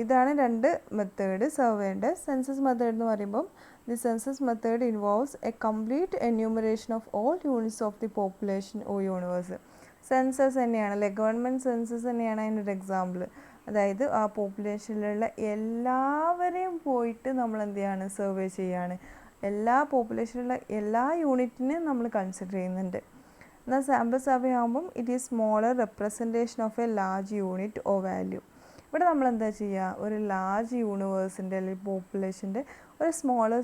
ഇതാണ് 2 മെത്തേഡ് സർവേൻ്റെ. സെൻസസ് മെത്തേഡ് എന്ന് പറയുമ്പം the census method involves a complete enumeration of all units of the population or universe. Census തന്നെയാണ് അല്ലേ, ഗവൺമെൻറ് സെൻസസ് തന്നെയാണ് അതിനൊരു എക്സാമ്പിൾ. അതായത് ആ പോപ്പുലേഷനിലുള്ള എല്ലാവരെയും പോയിട്ട് നമ്മൾ എന്ത് ചെയ്യാണ്, സർവേ ചെയ്യാണ്. എല്ലാ പോപ്പുലേഷനിലുള്ള എല്ലാ യൂണിറ്റിനെയും നമ്മൾ കൺസിഡർ ചെയ്യുന്നുണ്ട്. എന്നാൽ സാമ്പിൾ സർവേ ആകുമ്പം it is smaller representation of a large unit or value. ഇവിടെ നമ്മൾ എന്താ ചെയ്യുക, ഒരു ലാർജ് യൂണിവേഴ്സിൻ്റെ അല്ലെങ്കിൽ പോപ്പുലേഷൻ്റെ ഒരു സ്മോളർ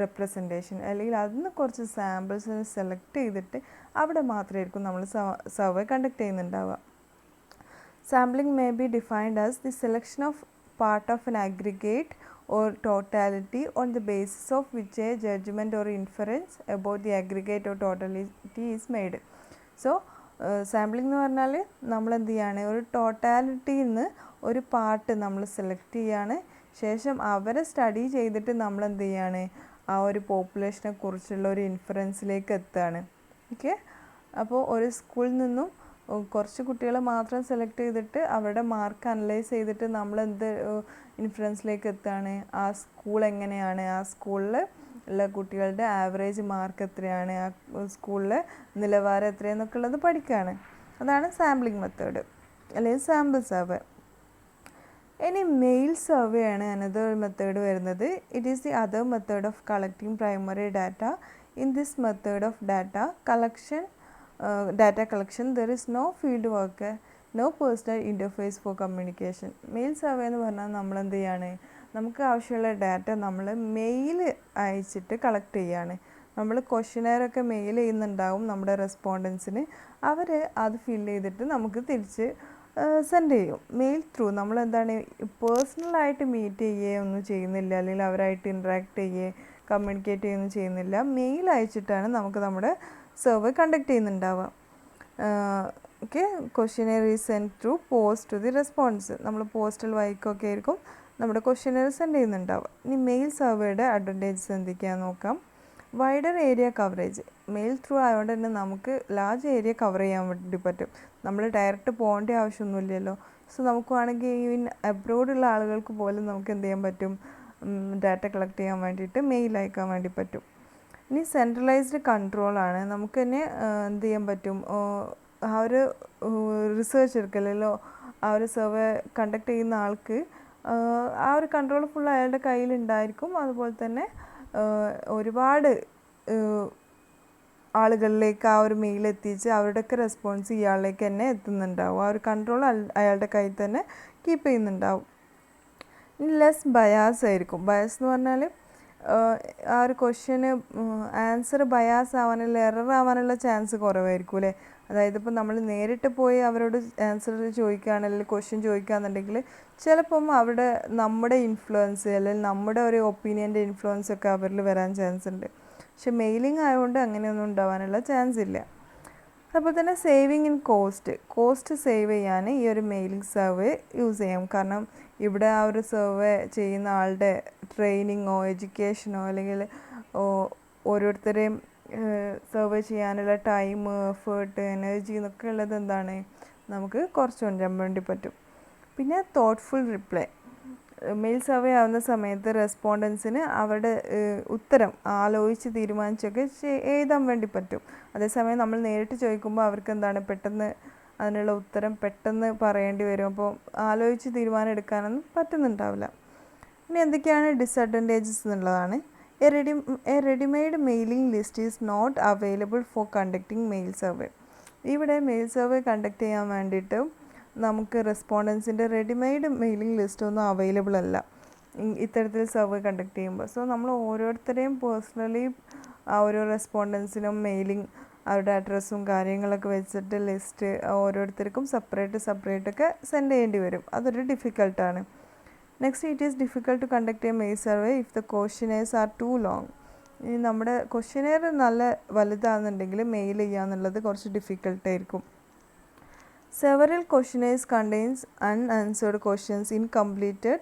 റെപ്രസെൻറ്റേഷൻ അല്ലെങ്കിൽ അതിന് കുറച്ച് സാമ്പിൾസിനെ സെലക്ട് ചെയ്തിട്ട് അവിടെ മാത്രമായിരിക്കും നമ്മൾ സർവേ കണ്ടക്ട് ചെയ്യുന്നുണ്ടാവുക. Sampling may be defined as the selection of part of an aggregate or totality on the basis of which a judgment or inference about the aggregate or totality is made. So sampling എന്ന് പറഞ്ഞാൽ നമ്മൾ എന്ത് ചെയ്യാണ്, ഒരു ടോട്ടാലിറ്റിയിൽ നിന്ന് ഒരു part നമ്മൾ select ചെയ്യാണ്, ശേഷം അവരെ സ്റ്റഡി ചെയ്തിട്ട് നമ്മൾ എന്ത് ചെയ്യാണ്, ആ ഒരു പോപ്പുലേഷനെ കുറിച്ചുള്ള ഒരു ഇൻഫറൻസിലേക്ക് എത്തുകയാണ്. ഓക്കെ, അപ്പോൾ ഒരു സ്കൂളിൽ നിന്നും കുറച്ച് കുട്ടികളെ മാത്രം സെലക്ട് ചെയ്തിട്ട് അവരുടെ മാർക്ക് അനലൈസ് ചെയ്തിട്ട് നമ്മൾ എന്ത് ഇൻഫറൻസിലേക്ക് എത്തുകയാണ്, ആ സ്കൂൾ എങ്ങനെയാണ്, ആ സ്കൂളിൽ ഉള്ള കുട്ടികളുടെ ആവറേജ് മാർക്ക് എത്രയാണ്, ആ സ്കൂളിലെ നിലവാരം എത്രയെന്നൊക്കെ ഉള്ളത് പഠിക്കുകയാണ്. അതാണ് സാമ്പിളിംഗ് മെത്തേഡ് അല്ലെങ്കിൽ സാമ്പിൾ സർവേ. ഇനി മെയിൽ സർവേ ആണ് അനദർ മെത്തേഡ് വരുന്നത്. It is the other method of collecting primary data. In this method of data collection there is no field worker, no personal interface for communication. Mail survey എന്ന് പറഞ്ഞാൽ നമ്മൾ എന്ത് ചെയ്യാണ്, നമുക്ക് ആവശ്യമുള്ള data നമ്മൾ മെയിൽ അയച്ചിട്ട് കളക്ട് ചെയ്യാണ്. നമ്മൾ ക്വസ്റ്റ്യനെയറൊക്കെ മെയിൽ ചെയ്യുന്നുണ്ടാവും നമ്മുടെ റെസ്പോണ്ടൻസിന്, അവർ അത് ഫില്ല് ചെയ്തിട്ട് നമുക്ക് തിരിച്ച് സെൻഡ് ചെയ്യും മെയിൽ ത്രൂ. നമ്മൾ എന്താണ് പേഴ്സണലായിട്ട് മീറ്റ് ചെയ്യുകയോ ഒന്നും ചെയ്യുന്നില്ല, അല്ലെങ്കിൽ അവരായിട്ട് ഇൻട്രാക്ട് ചെയ്യുകയോ കമ്മ്യൂണിക്കേറ്റ് ചെയ്യുകയൊന്നും ചെയ്യുന്നില്ല. മെയിൽ അയച്ചിട്ടാണ് നമുക്ക് നമ്മുടെ സർവേ കണ്ടക്ട് ചെയ്യുന്നുണ്ടാവുക. Okay, questionnaire is send through post to the response. നമ്മൾ പോസ്റ്റൽ വഴിക്കൊക്കെ ആയിരിക്കും നമ്മുടെ ക്വസ്റ്റ്യനെയർ സെൻഡ് ചെയ്യുന്നുണ്ടാവുക. ഇനി മെയിൽ സർവേയുടെ അഡ്വാൻറ്റേജസ് എന്തൊക്കെയാണെന്ന് നോക്കാം. Wider area coverage. Mail through ആയതുകൊണ്ട് തന്നെ നമുക്ക് ലാർജ് ഏരിയ കവർ ചെയ്യാൻ വേണ്ടി പറ്റും. നമ്മൾ ഡയറക്റ്റ് പോകേണ്ട ആവശ്യമൊന്നുമില്ലല്ലോ. സോ നമുക്ക് വേണമെങ്കിൽ ഈവൻ അബ്രോഡുള്ള ആളുകൾക്ക് പോലും നമുക്ക് എന്ത് ചെയ്യാൻ പറ്റും, ഡാറ്റ കളക്ട് ചെയ്യാൻ വേണ്ടിയിട്ട് മെയിൽ അയക്കാൻ വേണ്ടി പറ്റും. ഇനി സെൻട്രലൈസ്ഡ് കൺട്രോളാണ്. നമുക്ക് തന്നെ എന്ത് ചെയ്യാൻ പറ്റും, ആ ഒരു റിസർച്ച് എടുക്കലല്ലോ, ആ ഒരു സർവേ കണ്ടക്ട് ചെയ്യുന്ന ആൾക്ക് ആ ഒരു കൺട്രോൾ ഫുൾ അയാളുടെ കയ്യിലുണ്ടായിരിക്കും. അതുപോലെ തന്നെ ഒരുപാട് ആളുകളിലേക്ക് ആ ഒരു മെയിൽ എത്തിച്ച് അവരുടെയൊക്കെ റെസ്പോൺസ് ഇയാളിലേക്ക് തന്നെ എത്തുന്നുണ്ടാവും. ആ ഒരു കൺട്രോൾ അയാളുടെ കയ്യിൽ തന്നെ കീപ്പ് ചെയ്യുന്നുണ്ടാവും. ഇനി ലെസ് ബയാസ് ആയിരിക്കും. ബയാസ് എന്ന് പറഞ്ഞാൽ ആ ഒരു ക്വസ്റ്റ്യന് ആൻസർ ബയാസ് ആവാനുള്ള എറർ ആവാനുള്ള ചാൻസ് കുറവായിരിക്കും അല്ലേ. അതായത് ഇപ്പോൾ നമ്മൾ നേരിട്ട് പോയി അവരോട് ആൻസർ ചോദിക്കുകയാണെങ്കിൽ ക്വസ്റ്റ്യൻ ചോദിക്കുകയാണെന്നുണ്ടെങ്കിൽ ചിലപ്പം അവിടെ നമ്മുടെ ഇൻഫ്ലുവൻസ് അല്ലെങ്കിൽ നമ്മുടെ ഒരു ഒപ്പീനിയൻ്റെ ഇൻഫ്ലുവൻസ് ഒക്കെ അവരിൽ വരാൻ ചാൻസ് ഉണ്ട്. പക്ഷെ മെയിലിംഗ് ആയതുകൊണ്ട് അങ്ങനെയൊന്നും ഉണ്ടാവാനുള്ള ചാൻസ് ഇല്ല. അതുപോലെ തന്നെ സേവിങ് ഇൻ കോസ്റ്റ് സേവ് ചെയ്യാൻ ഈ ഒരു മെയിലിംഗ് സർവേ യൂസ് ചെയ്യാം. കാരണം ഇവിടെ ആ ഒരു സർവേ ചെയ്യുന്ന ആളുടെ ട്രെയിനിങ്ങോ എഡ്യൂക്കേഷനോ അല്ലെങ്കിൽ ഓരോരുത്തരെയും സർവേ ചെയ്യാനുള്ള ടൈം, എഫേർട്ട്, എനർജി എന്നൊക്കെ ഉള്ളത് എന്താണ് നമുക്ക് കുറച്ച് കൊണ്ടുവരാൻ വേണ്ടി പറ്റും. പിന്നെ തോട്ട്ഫുൾ റിപ്ലൈ. മെയിൽ സർവേ ആവുന്ന സമയത്ത് റെസ്പോണ്ടൻസിന് അവരുടെ ഉത്തരം ആലോചിച്ച് തീരുമാനിച്ചൊക്കെ എഴുതാൻ വേണ്ടി പറ്റും. അതേസമയം നമ്മൾ നേരിട്ട് ചോദിക്കുമ്പോൾ അവർക്ക് എന്താണ് പെട്ടെന്ന് അതിനുള്ള ഉത്തരം പെട്ടെന്ന് പറയേണ്ടി വരും. അപ്പോൾ ആലോചിച്ച് തീരുമാനം എടുക്കാനൊന്നും പറ്റുന്നുണ്ടാവില്ല. ഇനി എന്തൊക്കെയാണ് ഡിസഡ്വാൻറ്റേജസ് എന്നുള്ളതാണ്. A readymade mailing list is not available for conducting mail survey. ഇവിടെ മെയിൽ സർവേ കണ്ടക്ട് ചെയ്യാൻ വേണ്ടിയിട്ട് നമുക്ക് റെസ്പോണ്ടൻസിൻ്റെ റെഡിമെയ്ഡ് മെയിലിംഗ് ലിസ്റ്റൊന്നും അവൈലബിൾ അല്ല ഇത്തരത്തിൽ സർവേ കണ്ടക്ട് ചെയ്യുമ്പോൾ. സോ നമ്മൾ ഓരോരുത്തരെയും പേഴ്സണലി ആ ഓരോ റെസ്പോണ്ടൻസിനും മെയിലിംഗ് അവരുടെ അഡ്രസ്സും കാര്യങ്ങളൊക്കെ വെച്ചിട്ട് ലിസ്റ്റ് ഓരോരുത്തർക്കും സെപ്പറേറ്റ് ഒക്കെ സെൻഡ് ചെയ്യേണ്ടി വരും. അതൊരു ഡിഫിക്കൽട്ടാണ്. Next, it is difficult to conduct a mail survey if the questionnaires are too long. ഇനി നമ്മുടെ ക്വസ്റ്റ്യനെയർ നല്ല വലുതാണെന്നുണ്ടെങ്കിൽ മെയിൽ ചെയ്യാന്നുള്ളത് കുറച്ച് ഡിഫിക്കൽട്ടായിരിക്കും. Several questionnaires contains unanswered questions, incompleted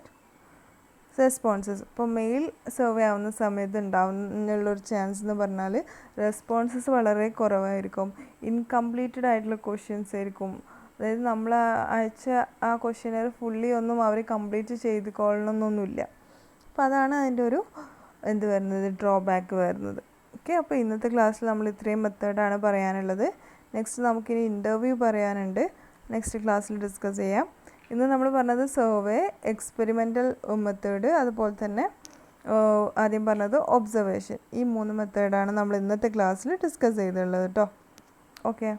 responses. ഇപ്പോൾ മെയിൽ സർവേ ആവുന്ന സമയത്ത് ഉണ്ടാവുന്നുള്ളൊരു ചാൻസ് എന്ന് പറഞ്ഞാൽ റെസ്പോൺസസ് വളരെ കുറവായിരിക്കും. ഇൻകംപ്ലീറ്റഡ് ആയിട്ടുള്ള ക്വസ്റ്റ്യൻസ് ആയിരിക്കും. അതായത് നമ്മൾ അയച്ച ആ ക്വസ്റ്റ്യനെയർ ഫുള്ളി ഒന്നും അവർ കംപ്ലീറ്റ് ചെയ്തുകൊള്ളണമെന്നൊന്നുമില്ല. അപ്പോൾ അതാണ് അതിൻ്റെ ഒരു വരുന്നത്, ഡ്രോബാക്ക് വരുന്നത്. ഓക്കെ, അപ്പോൾ ഇന്നത്തെ ക്ലാസ്സിൽ നമ്മൾ ഇത്രയും മെത്തേഡാണ് പറയാനുള്ളത്. നെക്സ്റ്റ് നമുക്കിനി ഇൻ്റർവ്യൂ പറയാനുണ്ട്, നെക്സ്റ്റ് ക്ലാസ്സിൽ ഡിസ്കസ് ചെയ്യാം. ഇന്ന് നമ്മൾ പറഞ്ഞത് സർവേ, എക്സ്പെരിമെൻ്റൽ മെത്തേഡ്, അതുപോലെ തന്നെ ആദ്യം പറഞ്ഞത് ഒബ്സർവേഷൻ. ഈ 3 മെത്തേഡാണ് നമ്മൾ ഇന്നത്തെ ക്ലാസ്സിൽ ഡിസ്കസ് ചെയ്തിട്ടുള്ളത് കേട്ടോ. ഓക്കെ.